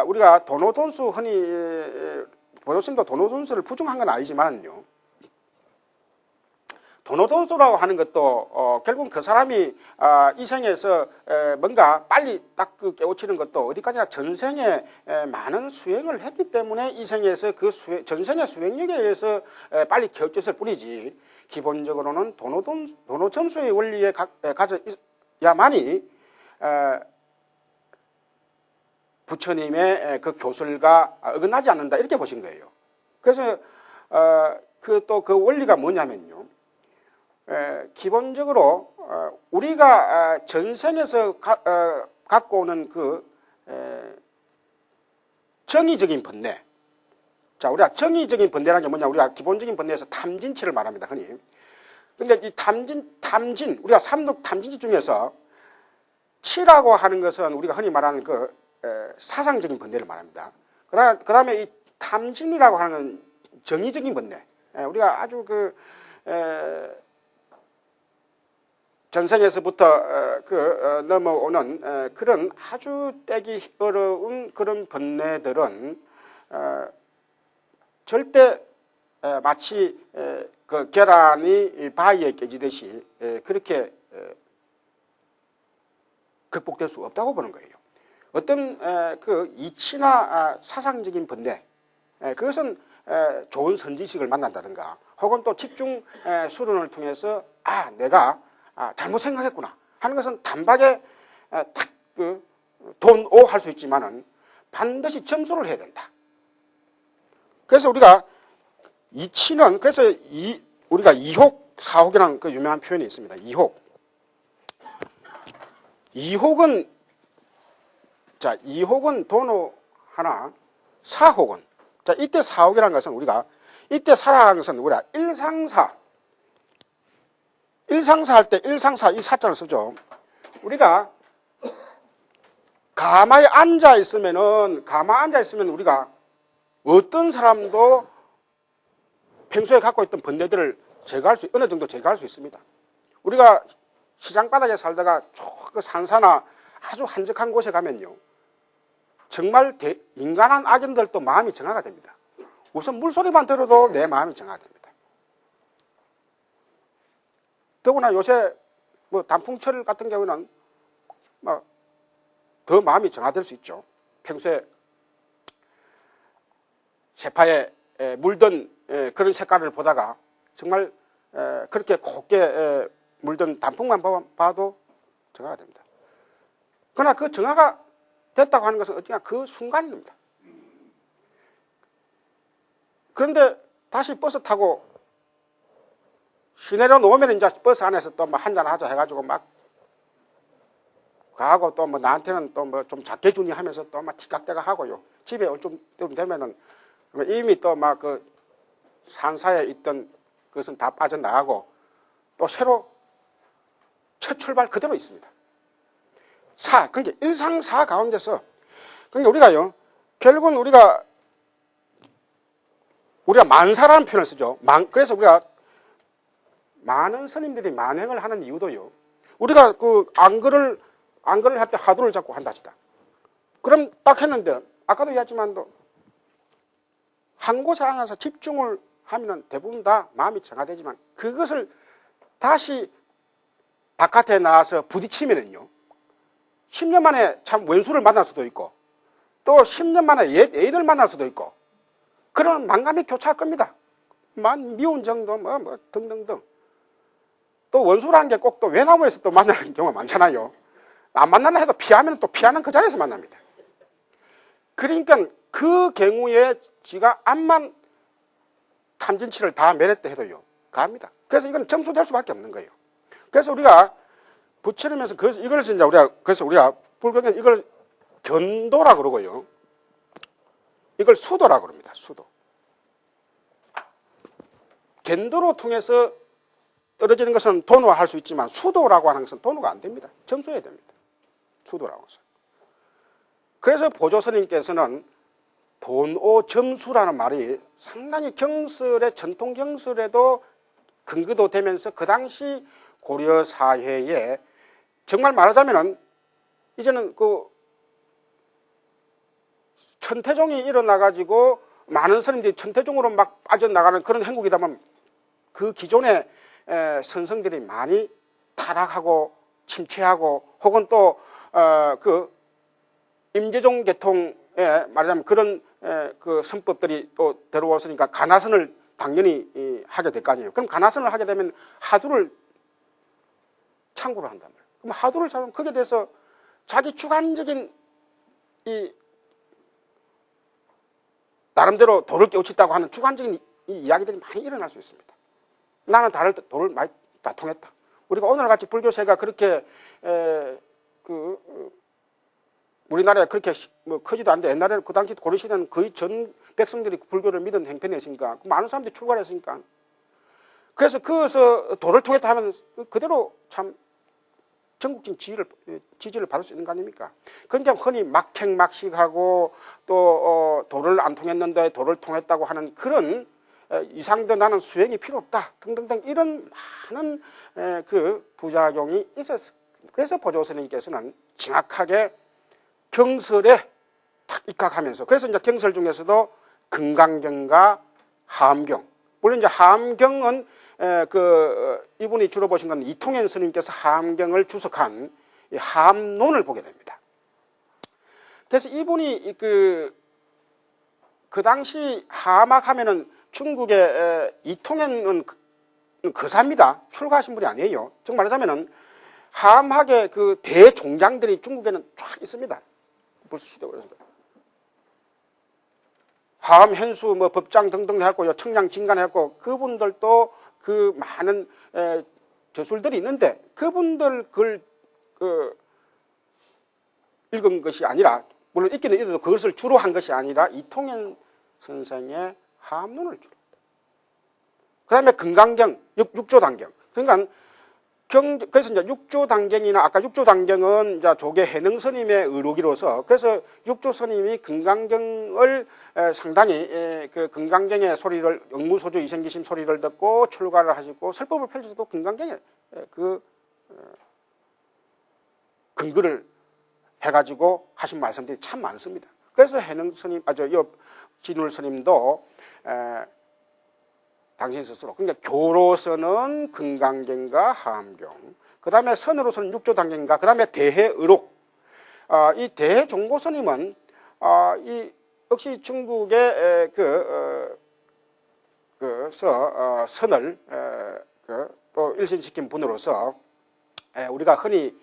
S1: 우리가 도노돈수 흔히 보조스님도 도노돈수를 부정한 건 아니지만요. 도노돈수라고 하는 것도 결국 그 사람이 이 생에서 뭔가 빨리 딱 깨우치는 것도 어디까지나 전생에 많은 수행을 했기 때문에 이 생에서 그 전생의 수행력에 의해서 빨리 깨우쳤을 뿐이지, 기본적으로는 도노점수의 원리에 가져야만이 부처님의 그 교설과 어긋나지 않는다 이렇게 보신 거예요. 그래서 또 그 원리가 뭐냐면요. 기본적으로 우리가 전생에서 갖고 오는 그 정의적인 번뇌. 자, 우리가 정의적인 번뇌라는 게 뭐냐? 우리가 기본적인 번뇌에서 탐진치를 말합니다, 흔히. 그러니까 이 탐진, 우리가 삼독 탐진치 중에서 치라고 하는 것은 우리가 흔히 말하는 그 사상적인 번뇌를 말합니다. 그 다음에 이 탐진이라고 하는 정의적인 번뇌. 우리가 아주 전생에서부터 넘어오는 그런 아주 떼기 어려운 그런 번뇌들은 절대 마치 그 계란이 바위에 깨지듯이 그렇게 극복될 수 없다고 보는 거예요. 어떤 그 이치나 사상적인 번뇌, 그것은 좋은 선지식을 만난다든가 혹은 또 집중 수련을 통해서 내가 잘못 생각했구나 하는 것은 단박에 탁 돈오 할 수 있지만은 반드시 점수를 해야 된다. 그래서 우리가 이치는, 그래서 우리가 이혹, 사혹이라는 그 유명한 표현이 있습니다. 이혹은 도노 하나, 사혹은, 자, 이때 사혹이라는 것은 우리가, 이때 살아가는 것은 우리가 일상사, 일상사 할 때 일상사 이 사자를 쓰죠. 우리가 가만히 앉아 있으면 우리가 어떤 사람도 평소에 갖고 있던 번뇌들을 어느 정도 제거할 수 있습니다. 우리가 시장 바닥에 살다가 그 산사나 아주 한적한 곳에 가면요, 정말 인간한 악인들도 마음이 정화가 됩니다. 우선 물소리만 들어도 내 마음이 정화가 됩니다. 더구나 요새 뭐 단풍철 같은 경우는 더 마음이 정화될 수 있죠. 평소에 세파에 물든 그런 색깔을 보다가 정말 그렇게 곱게 물든 단풍만 봐도 정화가 됩니다. 그러나 그 정화가 됐다고 하는 것은 어쩌나 그 순간입니다. 그런데 다시 버스 타고 시내로 놓으면 이제 버스 안에서 또 뭐 한잔 하자 해가지고 막 가고 또 뭐 나한테는 또 뭐 좀 작게 주니 하면서 또 막 티깍대가 하고요. 집에 올 좀 되면은 이미 또 막 그 산사에 있던 그것은 다 빠져나가고 또 새로 첫 출발 그대로 있습니다. 그러니까 일상사 가운데서, 그러니까 우리가요, 결국은 우리가 만사라는 표현을 쓰죠. 그래서 우리가 많은 스님들이 만행을 하는 이유도요, 우리가 그 안글을 할 때 화두를 잡고 한다 치다. 그럼 딱 했는데, 아까도 얘기했지만도, 한 곳에 앉아서 집중을 하면은 대부분 다 마음이 정화되지만, 그것을 다시 바깥에 나와서 부딪히면은요, 10년 만에 참 원수를 만날 수도 있고, 또 10년 만에 애인을 만날 수도 있고, 그런 만감이 교차할 겁니다. 미운 정도, 등등등. 또 원수라는 게 꼭 또 외나무에서 또 만나는 경우가 많잖아요. 안 만나려 해도 피하면 또 피하는 그 자리에서 만납니다. 그러니까 그 경우에 지가 암만 탐진치를 다 매렸다 해도요, 갑니다. 그래서 이건 점수될 수밖에 없는 거예요. 그래서 우리가 부처님에서 그래서 우리가 불교는 이걸 견도라 그러고요, 이걸 수도라 그럽니다. 수도. 견도로 통해서 떨어지는 것은 도노할 수 있지만 수도라고 하는 것은 도노가 안 됩니다. 점수해야 됩니다. 수도라고 해서. 그래서 보조스님께서는 돈오점수라는 말이 상당히 전통 경설에도 근거도 되면서 그 당시 고려 사회에 정말 말하자면은 이제는 그 천태종이 일어나가지고 많은 스님들이 천태종으로 막 빠져나가는 그런 행국이다면 그 기존의 선성들이 많이 타락하고 침체하고 혹은 또 그 임재종 계통에 말하자면 그런 그 선법들이 또 들어왔으니까 가나선을 당연히 하게 될 거 아니에요. 그럼 가나선을 하게 되면 하두를 창구를 한단 말이에요. 그럼 하두를 잡으면 거기에 대해서 자기 주관적인 이 나름대로 도를 깨우쳤다고 하는 주관적인 이야기들이 많이 일어날 수 있습니다. 나는 도를 많이 다 통했다. 우리가 오늘같이 불교세가 그렇게 우리나라에 그렇게 크지도 않는데 옛날에는 그 당시 고려시대는 거의 전 백성들이 불교를 믿은 행편이었으니까 많은 사람들이 출발했으니까, 그래서 그것을 도를 통했다 하면 그대로 참 전국적인 지지를 받을 수 있는 거 아닙니까? 그러니까 흔히 막행막식하고 또 도를 안 통했는데 도를 통했다고 하는 그런 이상도 나는 수행이 필요 없다 등등등 이런 많은 그 부작용이 있었어. 그래서 보조스님께서는 정확하게 경설에 탁 입각하면서, 그래서 이제 경설 중에서도 금강경과 하암경, 물론 이제 하암경은 이분이 주로 보신 건 이통현 스님께서 하암경을 주석한 하암론을 보게 됩니다. 그래서 이분이 그 당시 하암학 하면은 중국의 이통현은 거사입니다. 출가하신 분이 아니에요. 즉 말하자면은 하암학의 그 대종장들이 중국에는 쫙 있습니다. 불수시대고 그래서 하암 현수 법장 등등 해갖고 청량 진간 해갖고 그분들도 그 많은 저술들이 있는데 그분들 글 읽은 것이 아니라, 물론 읽기는 읽어도 그것을 주로 한 것이 아니라 이통현 선생의 하암론을 주로. 그 다음에 금강경, 육조단경. 그러니까 그래서 이제 육조 당경이나 아까 육조 당경은 이제 조계 해능 스님의 의록이로서 그래서 육조 스님이 금강경을 상당히 그 금강경의 소리를 영무소주 이생기심 소리를 듣고 출가를 하시고 설법을 펼쳐서도 금강경에 그 근거를 해가지고 하신 말씀들이 참 많습니다. 그래서 해능 스님, 진울 스님도 당신 스스로, 그러니까 교로서는 금강경과 하암경, 그 다음에 선으로서는 육조당경과, 그 다음에 대해의록. 이 대해종고 스님은 이 역시 중국의 선을 또 일신시킨 분으로서 우리가 흔히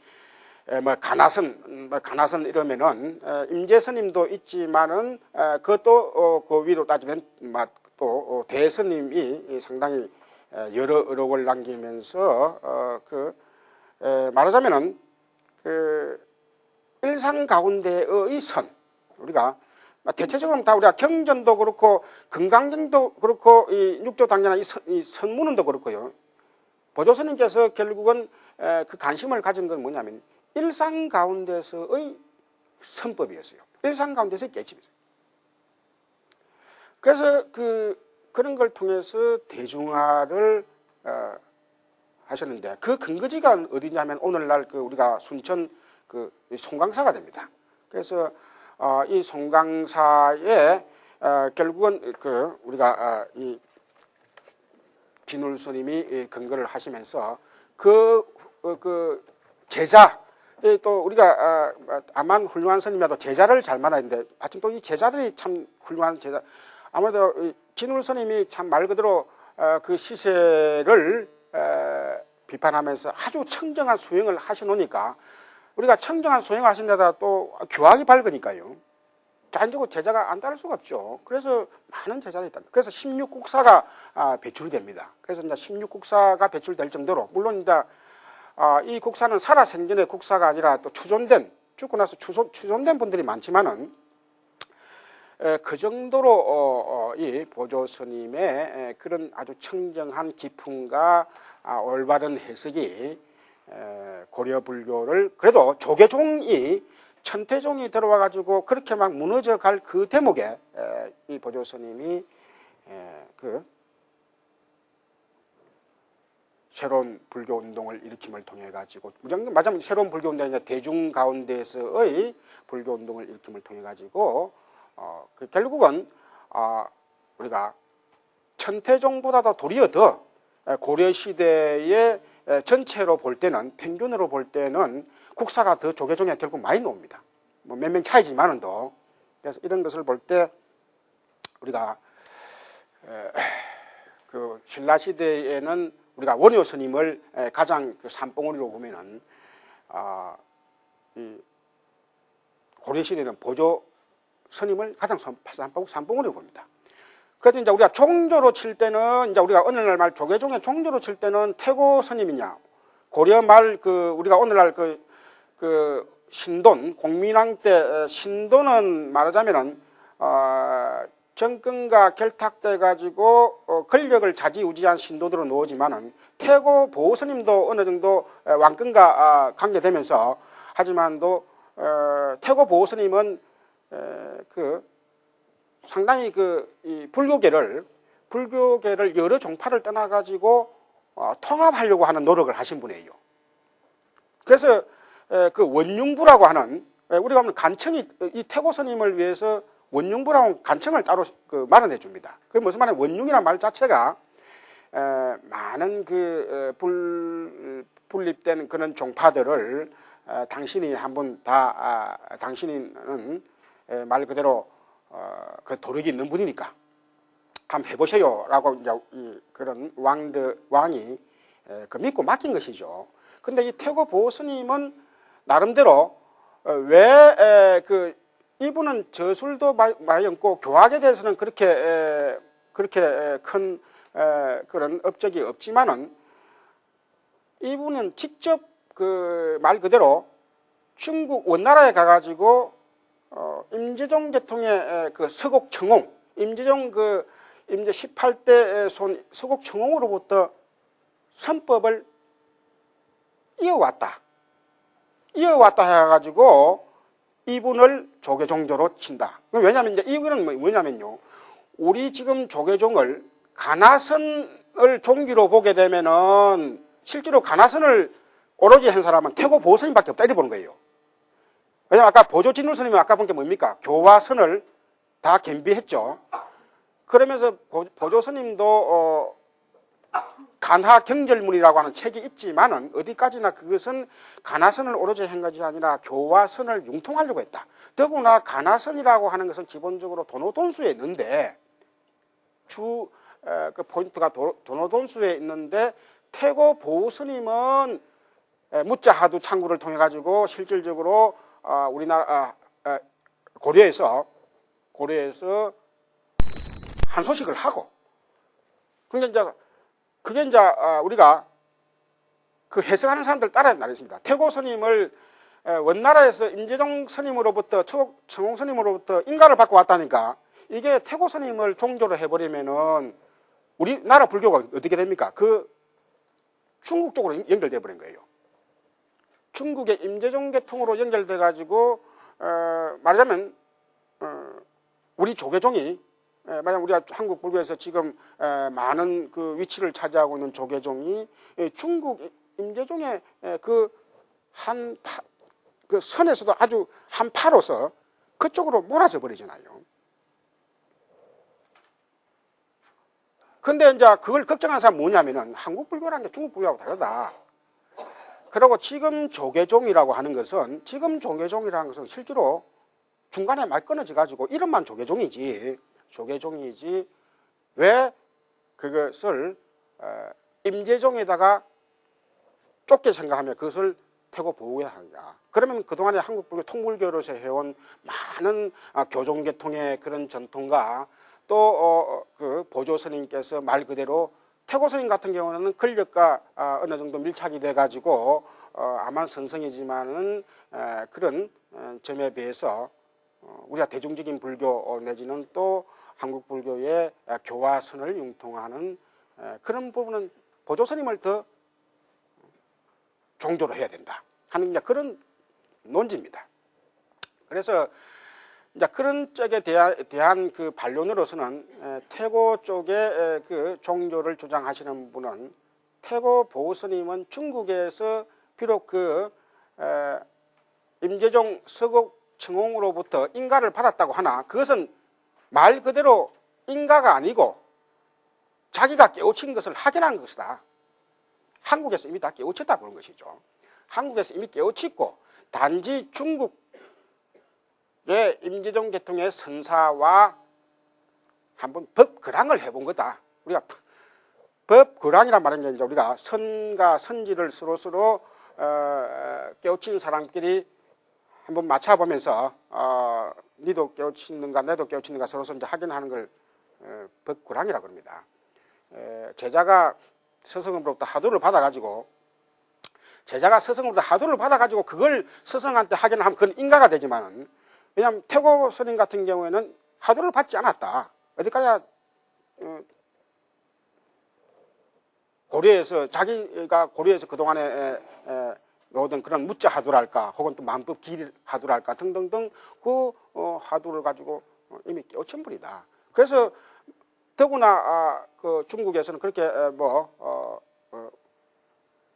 S1: 가나선 이러면은 임재스님도 있지만은 그것도 그 위로 따지면 또 대스님이 상당히 여러 의록을 남기면서 말하자면은 일상 가운데의 선, 우리가 대체적으로 다 우리가 경전도 그렇고 금강경도 그렇고 이 육조당경이나 이 선문은도 그렇고요. 보조스님께서 결국은 그 관심을 가진 건 뭐냐면 일상 가운데서의 선법이었어요. 일상 가운데서의 깨침이었어요. 그래서 그런 걸 통해서 대중화를 하셨는데 그 근거지가 어디냐면 오늘날 우리가 순천 송강사가 됩니다. 그래서 이 송강사에 결국은 우리가 이 진울 스님이 근거를 하시면서 제자 또 우리가 아만 훌륭한 스님이라도 제자를 잘 만나야 되는데 마침 또 이 제자들이 참 훌륭한 제자. 아무래도 진울 스님이 참 말 그대로 그 시세를 비판하면서 아주 청정한 수행을 하시노니까 우리가 청정한 수행을 하신 데다 또 교학이 밝으니까요. 자연적으로 제자가 안 따를 수가 없죠. 그래서 많은 제자들이 있다. 그래서 16국사가 배출이 됩니다. 그래서 이제 16국사가 배출될 정도로 물론 이제 이 국사는 살아생전의 국사가 아니라 또 죽고 나서 추존된 분들이 많지만은 그 정도로 이 보조 스님의 그런 아주 청정한 기품과 올바른 해석이 고려 불교를 그래도 조계종이 천태종이 들어와 가지고 그렇게 막 무너져 갈 그 대목에 이 보조 스님이 새로운 불교 운동을 일으킴을 통해 가지고 맞으면 새로운 불교 운동이 대중 가운데서의 불교 운동을 일으킴을 통해 가지고 결국은 우리가 천태종보다도 도리어 더 고려 시대의 전체로 볼 때는 평균으로 볼 때는 국사가 더 조계종에 결국 많이 나옵니다. 뭐 몇 명 차이지만은도 그래서 이런 것을 볼 때 우리가 그 신라 시대에는 우리가 원효 스님을 가장 산봉우리로 보면은 이 고려 시대는 보조 스님을 가장 산봉우리로 봅니다. 그래서 이제 우리가 종조로 칠 때는 이제 우리가 오늘날 말 조계종의 종조로 칠 때는 태고 스님이냐 고려 말 우리가 오늘날 신돈 공민왕 때 신돈은 말하자면은 정권과 결탁돼 가지고 권력을 좌지우지한 신도들로 놓지만은 태고 보호 스님도 어느 정도 왕권과 관계되면서 하지만도 태고 보호 스님은 상당히 이 불교계를 여러 종파를 떠나 가지고 통합하려고 하는 노력을 하신 분이에요. 그래서 그 원융부라고 하는 우리가 보면 간청이 이 태고 스님을 위해서 원융부라고 간청을 따로 마련해 줍니다. 그게 무슨 말이냐면 원융이라는 말 자체가 많은 분립된 그런 종파들을 당신이 한번 당신은 말 그대로 그 도력이 있는 분이니까 한번 해보세요라고 이제 그런 왕이 믿고 맡긴 것이죠. 근데 이 태고 보호 스님은 나름대로 왜 이분은 저술도 많이 얹고 교학에 대해서는 그렇게 큰 그런 업적이 없지만은 이분은 직접 말 그대로 중국 원나라에 가가지고 임재종 계통의 서곡청홍 임재 18대 손 서곡청홍으로부터 선법을 이어왔다 해가지고 이분을 조계종조로 친다. 왜냐하면 이제 이거는 뭐냐면요, 우리 지금 조계종을 가나선을 종기로 보게 되면은 실제로 가나선을 오로지 한 사람은 태고 보호스님밖에 없다 이렇게 보는 거예요. 왜냐면 아까 보조진울 스님은 아까 본 게 뭡니까? 교화선을 다 겸비했죠. 그러면서 보조스님도 간하경절문이라고 하는 책이 있지만은 어디까지나 그것은 가나선을 오로지 한 것이 아니라 교화선을 융통하려고 했다. 더구나 가나선이라고 하는 것은 기본적으로 도노돈수에 있는데 그 포인트가 도노돈수에 있는데 태고 보호스님은 무자하두 창구를 통해 가지고 실질적으로 우리나라 고려에서 한 소식을 하고, 그게 이제 우리가 그 해석하는 사람들 따라야 나겠습니다. 태고 스님을 원나라에서 임재종 스님으로부터 청홍 스님으로부터 인가를 받고 왔다니까, 이게 태고 스님을 종조로 해버리면은 우리나라 불교가 어떻게 됩니까? 그 중국 쪽으로 연결돼 버린 거예요. 중국의 임재종 계통으로 연결돼 가지고 말하자면 우리 조계종이 만약 우리가 한국 불교에서 지금 많은 그 위치를 차지하고 있는 조계종이 중국 임재종의 그 선에서도 아주 한 파로서 그쪽으로 몰아져 버리잖아요. 근데 이제 그걸 걱정하는 사람은 뭐냐면은 한국 불교라는 게 중국 불교하고 다르다. 그리고 지금 조계종이라고 하는 것은 실제로 중간에 말 끊어져 가지고 이름만 조계종이지 왜 그것을 임재종에다가 좁게 생각하며 그것을 태고 보호해야 하느냐. 그러면 그동안에 한국 불교 통불교로서 해온 많은 교종계통의 그런 전통과 또 그 보조 스님께서 말 그대로 태고 스님 같은 경우는 권력과 어느 정도 밀착이 돼 가지고 아마 선성이지만은 그런 점에 비해서 우리가 대중적인 불교 내지는 또 한국 불교의 교화선을 융통하는 그런 부분은 보조 스님을 더 종조로 해야 된다 하는 이제 그런 논지입니다. 그래서 이제 그런 쪽에 대한 그 반론으로서는 태고 쪽의 그 종조를 주장하시는 분은 태고 보스님은 중국에서 비록 그 임재종 서국 청홍으로부터 인가를 받았다고 하나 그것은 말 그대로 인가가 아니고 자기가 깨우친 것을 확인한 것이다. 한국에서 이미 다 깨우쳤다 보는 것이죠. 한국에서 이미 깨우쳤고 단지 중국의 임재종 계통의 선사와 한번 법거랑을 해본 거다. 우리가 법거랑이란 말은 게 이제 우리가 선과 선지를 서로 깨우친 사람끼리 한번 맞춰보면서 니도 깨우치는가 내도 깨우치는가 서로 이제 확인하는 걸 법거랑이라고 합니다. 제자가 스승으로부터 하도를 받아가지고 그걸 스승한테 확인을 하면 그건 인가가 되지만은 왜냐하면 태고 스님 같은 경우에는 하도를 받지 않았다. 어디까지 자기가 고려에서 그동안에 모든 그런 무자 하도랄까 혹은 또 만법 길 하도랄까 등등등 그 하도를 가지고 이미 깨우친 분이다. 그래서 더구나 그 중국에서는 그렇게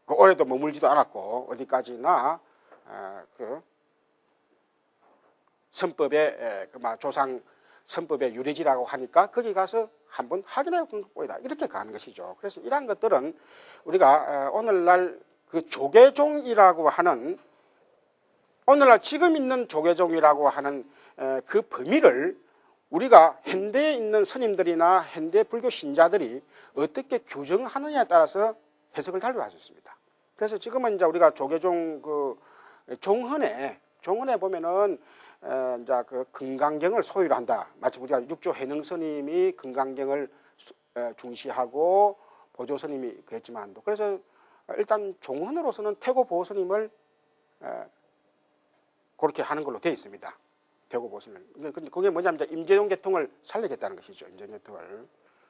S1: 그 오래도 머물지도 않았고 어디까지나 그 선법의 조상 선법의 유래지라고 하니까 거기 가서 한번 확인해 본 것이다. 이렇게 가는 것이죠. 그래서 이러한 것들은 우리가 오늘날 그 조계종이라고 하는 오늘날 지금 있는 조계종이라고 하는 그 범위를 우리가 현대에 있는 스님들이나 현대 불교 신자들이 어떻게 규정하느냐에 따라서 해석을 달리하셨습니다. 그래서 지금은 이제 우리가 조계종 그 종헌에 보면은 이제 그 금강경을 소유를 한다. 마치 우리가 육조 해능 스님이 금강경을 중시하고 보조 스님이 그랬지만도 그래서 일단 종헌으로서는 태고 보호 스님을 그렇게 하는 걸로 되어 있습니다. 태고 보호 스님. 근데 그게 뭐냐면 이제 임재종 계통을 살리겠다는 것이죠. 임재종 계통을.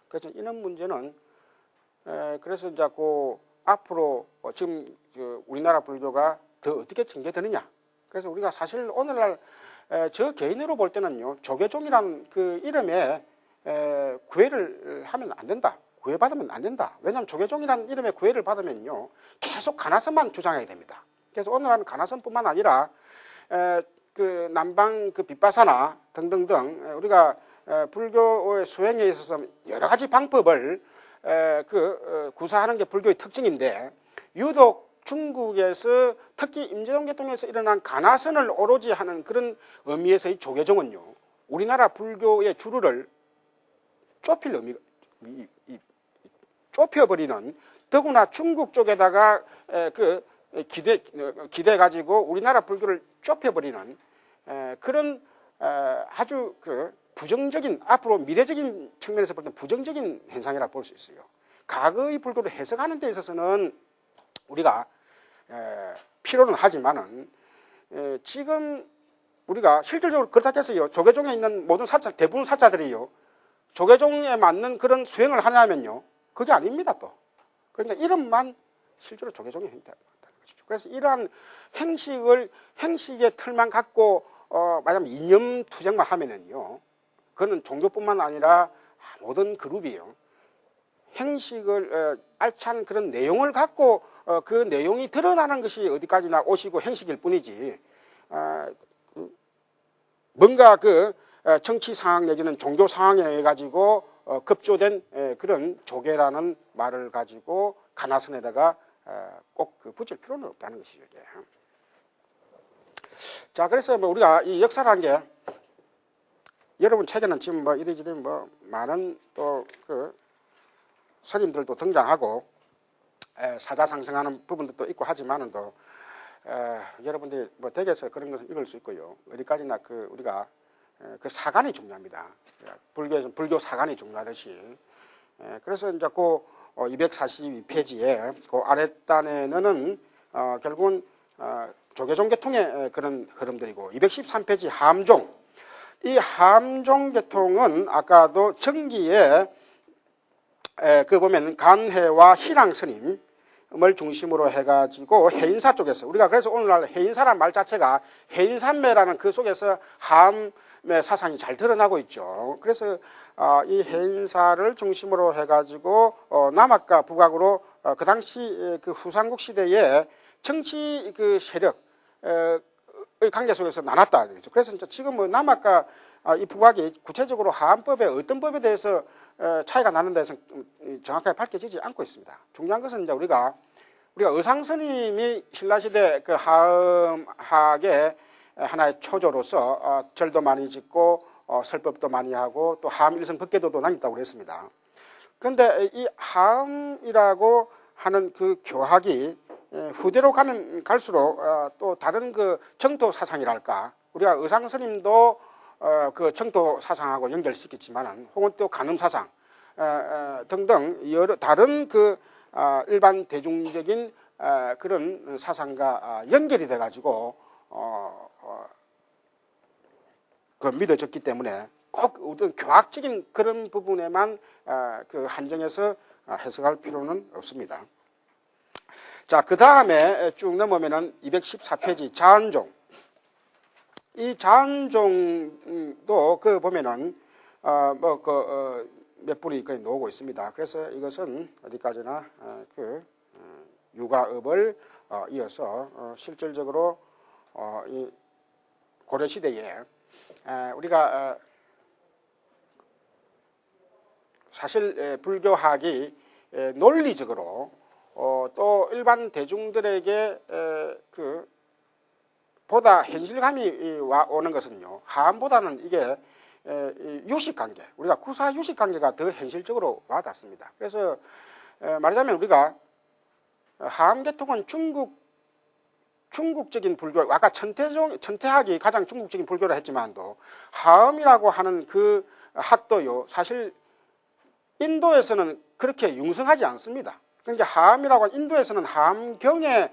S1: 그래서 이런 문제는 그래서 이제 그 앞으로 지금 우리나라 불교가 더 어떻게 전개되느냐. 그래서 우리가 사실 오늘날 저 개인으로 볼 때는요, 조계종이란 그 이름에 구애를 하면 안 된다. 구애받으면 안 된다. 왜냐하면 조계종이라는 이름의 구애를 받으면요, 계속 가나선만 주장하게 됩니다. 그래서 오늘날 가나선뿐만 아니라 그 남방 그 빗바사나 등등등 우리가 불교의 수행에 있어서 여러 가지 방법을 구사하는 게 불교의 특징인데, 유독 중국에서 특히 임재동 계통에서 일어난 가나선을 오로지 하는 그런 의미에서의 조계종은요, 우리나라 불교의 주류를 좁힐 의미가, 좁혀버리는, 더구나 중국 쪽에다가 기대 가지고 우리나라 불교를 좁혀버리는 그런 아주 부정적인, 앞으로 미래적인 측면에서 볼 때 부정적인 현상이라 볼 수 있어요. 과거의 불교를 해석하는 데 있어서는 우리가 필요는 하지만은 지금 우리가 실질적으로 그렇다 해서요, 조계종에 있는 모든 사자, 대부분 사자들이요, 조계종에 맞는 그런 수행을 하냐면요, 그게 아닙니다. 또 그러니까 이름만 실제로 조계종의 행태라는 것이죠. 그래서 이러한 행식의 틀만 갖고 말하자면 이념 투쟁만 하면은요, 그거는 종교뿐만 아니라 모든 그룹이요, 행식을 알찬 그런 내용을 갖고 그 내용이 드러나는 것이 어디까지나 오시고 행식일 뿐이지, 뭔가 정치 상황 내지는 종교 상황에 의해 가지고 급조된 그런 조계라는 말을 가지고 가나선에다가 꼭 붙일 필요는 없다는 것이죠. 이게. 자, 그래서 우리가 이 역사라는 게, 여러분 책에는 지금 이리저리 많은 또 스님들도 등장하고 사자상승하는 부분도 있고 하지만은 또 여러분들이 댁에서 그런 것을 읽을 수 있고요. 어디까지나 우리가 사관이 중요합니다. 불교에서는 불교 사관이 중요하듯이. 그래서 이제 242페이지에 그 아랫단에는 결국은 조계종 계통의 그런 흐름들이고, 213페이지 함종. 이 함종 계통은 아까도 정기에 보면 간해와 희랑 스님을 중심으로 해가지고 해인사 쪽에서, 우리가 그래서 오늘날 해인사란 말 자체가 해인산매라는 그 속에서 함의 사상이 잘 드러나고 있죠. 그래서 이 해인사를 중심으로 해가지고 남학과 북학으로 그 당시 그 후삼국 시대에 정치 세력의 관계 속에서 나눴다. 그래서 지금 남학과 이 북학이 구체적으로 하암법의 어떤 법에 대해서 차이가 나는 데서 정확하게 밝혀지지 않고 있습니다. 중요한 것은 이제 우리가 의상스님이 신라시대 하암학의 하나의 초조로서 절도 많이 짓고 설법도 많이 하고 또 하암 일성법계도도 남겼다고 그랬습니다. 그런데 이 하암이라고 하는 그 교학이 후대로 가면 갈수록 또 다른 정토 사상이랄까, 우리가 의상스님도 그 정토 사상하고 연결시켰지만은, 혹은 또 간음 사상 등등 여러 다른 일반 대중적인 그런 사상과 연결이 돼 가지고 믿어졌기 때문에 꼭 어떤 교학적인 그런 부분에만 한정해서 해석할 필요는 없습니다. 자, 그 다음에 쭉 넘으면은 214페이지 자안종. 이 자안종도 보면은 몇 분이 나오고 있습니다. 그래서 이것은 어디까지나 유가업을 이어서 실질적으로 이 고려 시대에 우리가 사실 불교학이 논리적으로 또 일반 대중들에게 보다 현실감이 오는 것은요, 하암보다는 이게 유식관계, 우리가 구사 유식관계가 더 현실적으로 와닿습니다. 그래서 말하자면 우리가 하암계통은 중국적인 불교, 아까 천태학이 가장 중국적인 불교라 했지만도 하암이라고 하는 그 학도요, 사실 인도에서는 그렇게 융성하지 않습니다. 그러니까 하암이라고 하는, 인도에서는 하암경의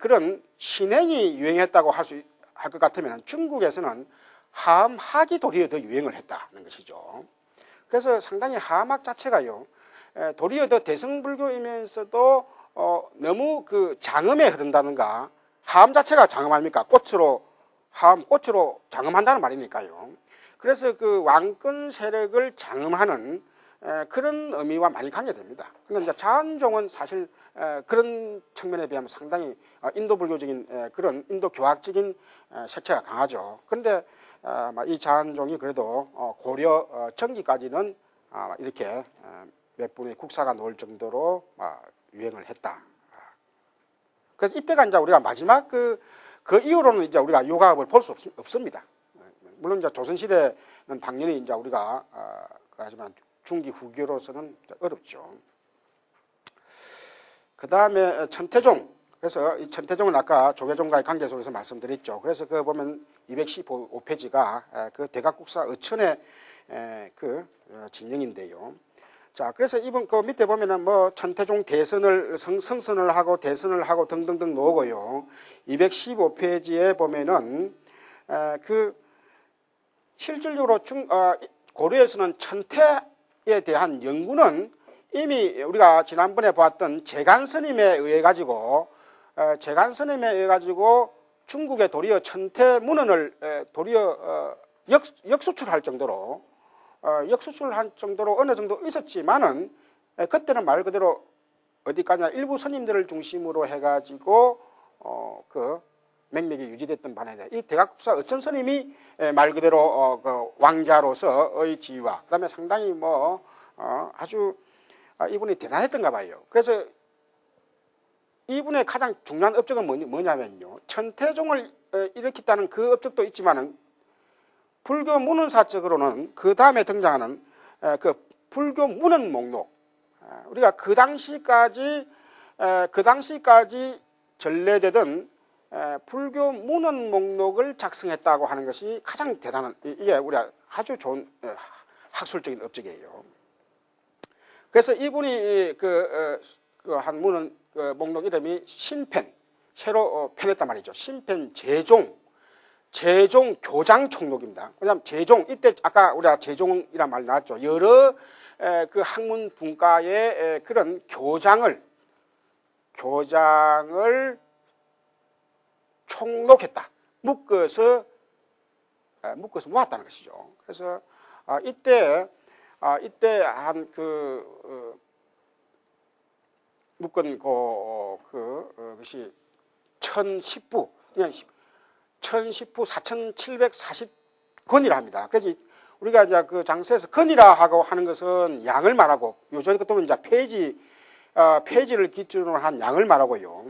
S1: 그런 신행이 유행했다고 할 것 같으면 중국에서는 하암학이 도리어 더 유행을 했다는 것이죠. 그래서 상당히 하암학 자체가요, 도리어 더 대승불교이면서도 너무 그 장음에 흐른다든가 하음 자체가 장음 아닙니까? 꽃으로 장음한다는 말이니까요. 그래서 그 왕권 세력을 장음하는 그런 의미와 많이 관계됩니다. 그런데 이제 자한종은 사실 그런 측면에 비하면 상당히 인도 불교적인 그런 인도 교학적인 색채가 강하죠. 그런데 이 자한종이 그래도 고려 전기까지는 이렇게 몇 분의 국사가 나올 정도로 유행을 했다. 그래서 이때가 이제 우리가 마지막 그 이후로는 이제 우리가 요가업을 볼 수 없습니다. 물론 이제 조선시대는 당연히 이제 우리가 하지만 중기 후기로서는 어렵죠. 그 다음에 천태종. 그래서 이 천태종은 아까 조계종과의 관계 속에서 말씀드렸죠. 그래서 그 보면 215페이지가 그 대각국사 어천의 그 진영인데요. 자, 그래서 이번 그 밑에 보면은 뭐 천태종 대선을 성선을 하고 대선을 하고 등등등 나오고요. 215페이지에 보면은 그 실질적으로 고려에서는 천태에 대한 연구는 이미 우리가 지난번에 보았던 재간스님에 의해 가지고 중국의 도리어 천태 문헌을 도리어 역수출할 정도로 어느 정도 있었지만은 그때는 말 그대로 어디까지나 일부 스님들을 중심으로 해가지고 그 맥락이 유지됐던 반면에 이 대각국사 어천 스님이 말 그대로 그 왕자로서의 지위와 그다음에 상당히 뭐 아주 이분이 대단했던가 봐요. 그래서 이분의 가장 중요한 업적은 뭐냐면요. 천태종을 일으켰다는 그 업적도 있지만은 불교 문헌사적으로는 그 다음에 등장하는 그 불교 문헌 목록, 우리가 그 당시까지 전래되던 불교 문헌 목록을 작성했다고 하는 것이 가장 대단한, 이게 우리가 아주 좋은 학술적인 업적이에요. 그래서 이분이 한 문헌 목록 이름이 신펜, 새로 펜했단 말이죠. 신펜 제종 교장 총록입니다. 왜냐하면 제종, 이때 아까 우리가 제종이란 말 나왔죠. 여러 그 학문 분과의 그런 교장을 총록했다. 묶어서 모았다는 것이죠. 그래서 이때 한 묶은 그것이 1010부, 그냥 1010부 4740권이라 합니다. 그래서 우리가 이제 그 장서에서 권이라 하고 하는 것은 양을 말하고, 요즘 같은 이제 페이지를 기준으로 한 양을 말하고요.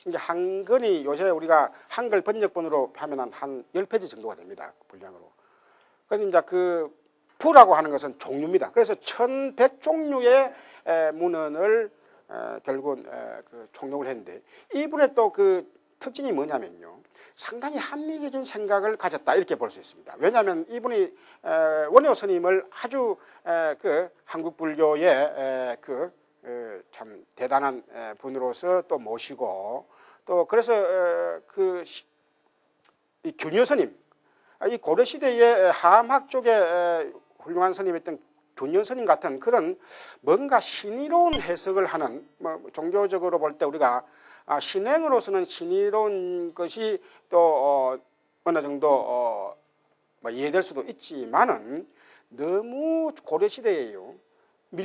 S1: 이제 한 권이 요새 우리가 한글 번역본으로 하면 한 10페이지 정도가 됩니다. 분량으로. 그래서 이제 그 부라고 하는 것은 종류입니다. 그래서 1100종류의 문헌을 결국은 총록을 했는데, 이분의 또 그 특징이 뭐냐면요. 상당히 합리적인 생각을 가졌다, 이렇게 볼 수 있습니다. 왜냐하면 이분이 원효 스님을 아주 그 한국 불교의 참 대단한 분으로서 또 모시고, 또 그래서 이 균요 스님, 이 고려 시대의 하암학 쪽에 훌륭한 스님이었던 균요 스님 같은 그런 뭔가 신의로운 해석을 하는, 뭐 종교적으로 볼 때 우리가 신행으로서는 신의로운 것이 또 어느 정도 뭐 이해될 수도 있지만은 너무 고려 시대에요.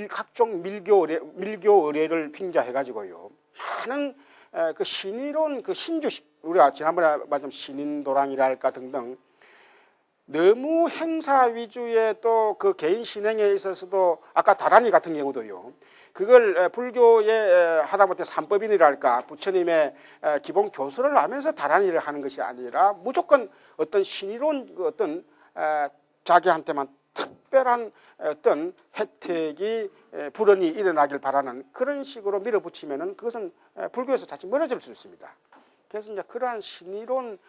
S1: 각종 밀교 의례를 빙자해 가지고요. 많은 그 신의로운 그 신주식, 우리가 지난번에 말씀 신인도랑이랄까 등등 너무 행사 위주의 또 그 개인 신행에 있어서도, 아까 다란이 같은 경우도요. 그걸 불교의 하다못해 삼법인이랄까 부처님의 기본 교수를 하면서 다란이를 하는 것이 아니라 무조건 어떤 신의로운 어떤 자기한테만 특별한 어떤 혜택이 불언이 일어나길 바라는 그런 식으로 밀어붙이면은 그것은 불교에서 자칫 멀어질 수 있습니다. 그래서 이제 그러한 신의로운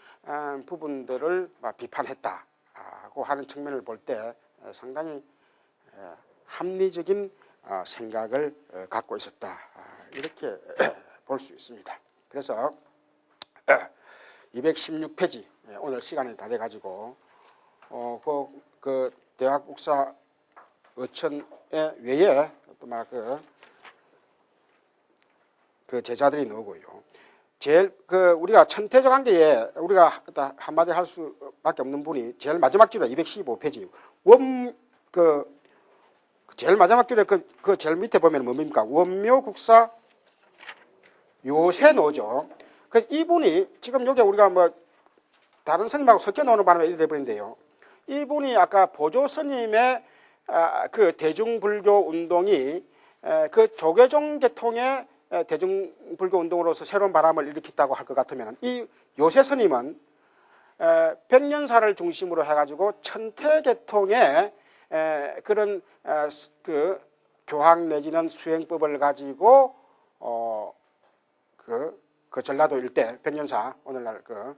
S1: 부분들을 비판했다고 하는 측면을 볼 때 상당히 합리적인 생각을 갖고 있었다, 이렇게 볼 수 있습니다. 그래서 216페이지, 오늘 시간이 다 돼가지고 그 대학국사 어천의 외에 또 막 그 제자들이 나오고요. 제일 그 우리가 천태적 관계에 우리가 한마디 할 수밖에 없는 분이 제일 마지막 줄에 215페이지 그 제일 마지막 줄에 그 제일 밑에 보면 뭡니까? 원묘국사 요세노죠. 그 이분이 지금 여기 우리가 뭐 다른 스님하고 섞여 나오는 바람에 이래 돼버린데요. 이분이 아까 보조 스님의 그 대중불교 운동이 그 조계종 계통의 대중불교 운동으로서 새로운 바람을 일으켰다고 할 것 같으면 이 요세 스님은 백년사를 중심으로 해가지고 천태 계통의 그런 그 교학 내지는 수행법을 가지고 그 전라도 일대 백년사 오늘날 그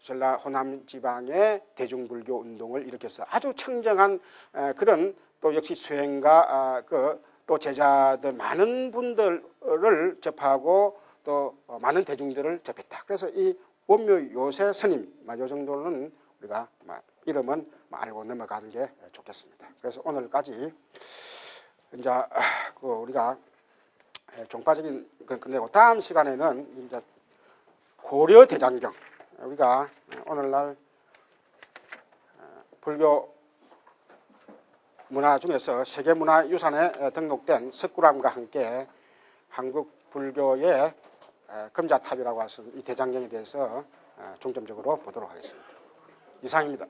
S1: 전라 호남 지방의 대중불교 운동을 일으켜서 아주 청정한 그런 또 역시 수행가 또 제자들 많은 분들을 접하고 또 많은 대중들을 접했다. 그래서 이 원묘 요세 스님 요 정도는 우리가 이름은 알고 넘어가는 게 좋겠습니다. 그래서 오늘까지 이제 우리가 종파적인 건 끝내고 다음 시간에는 이제 고려 대장경 우리가 오늘날 불교 문화 중에서 세계문화유산에 등록된 석굴암과 함께 한국 불교의 금자탑이라고 할 수 있는 이 대장경에 대해서 중점적으로 보도록 하겠습니다. 이상입니다.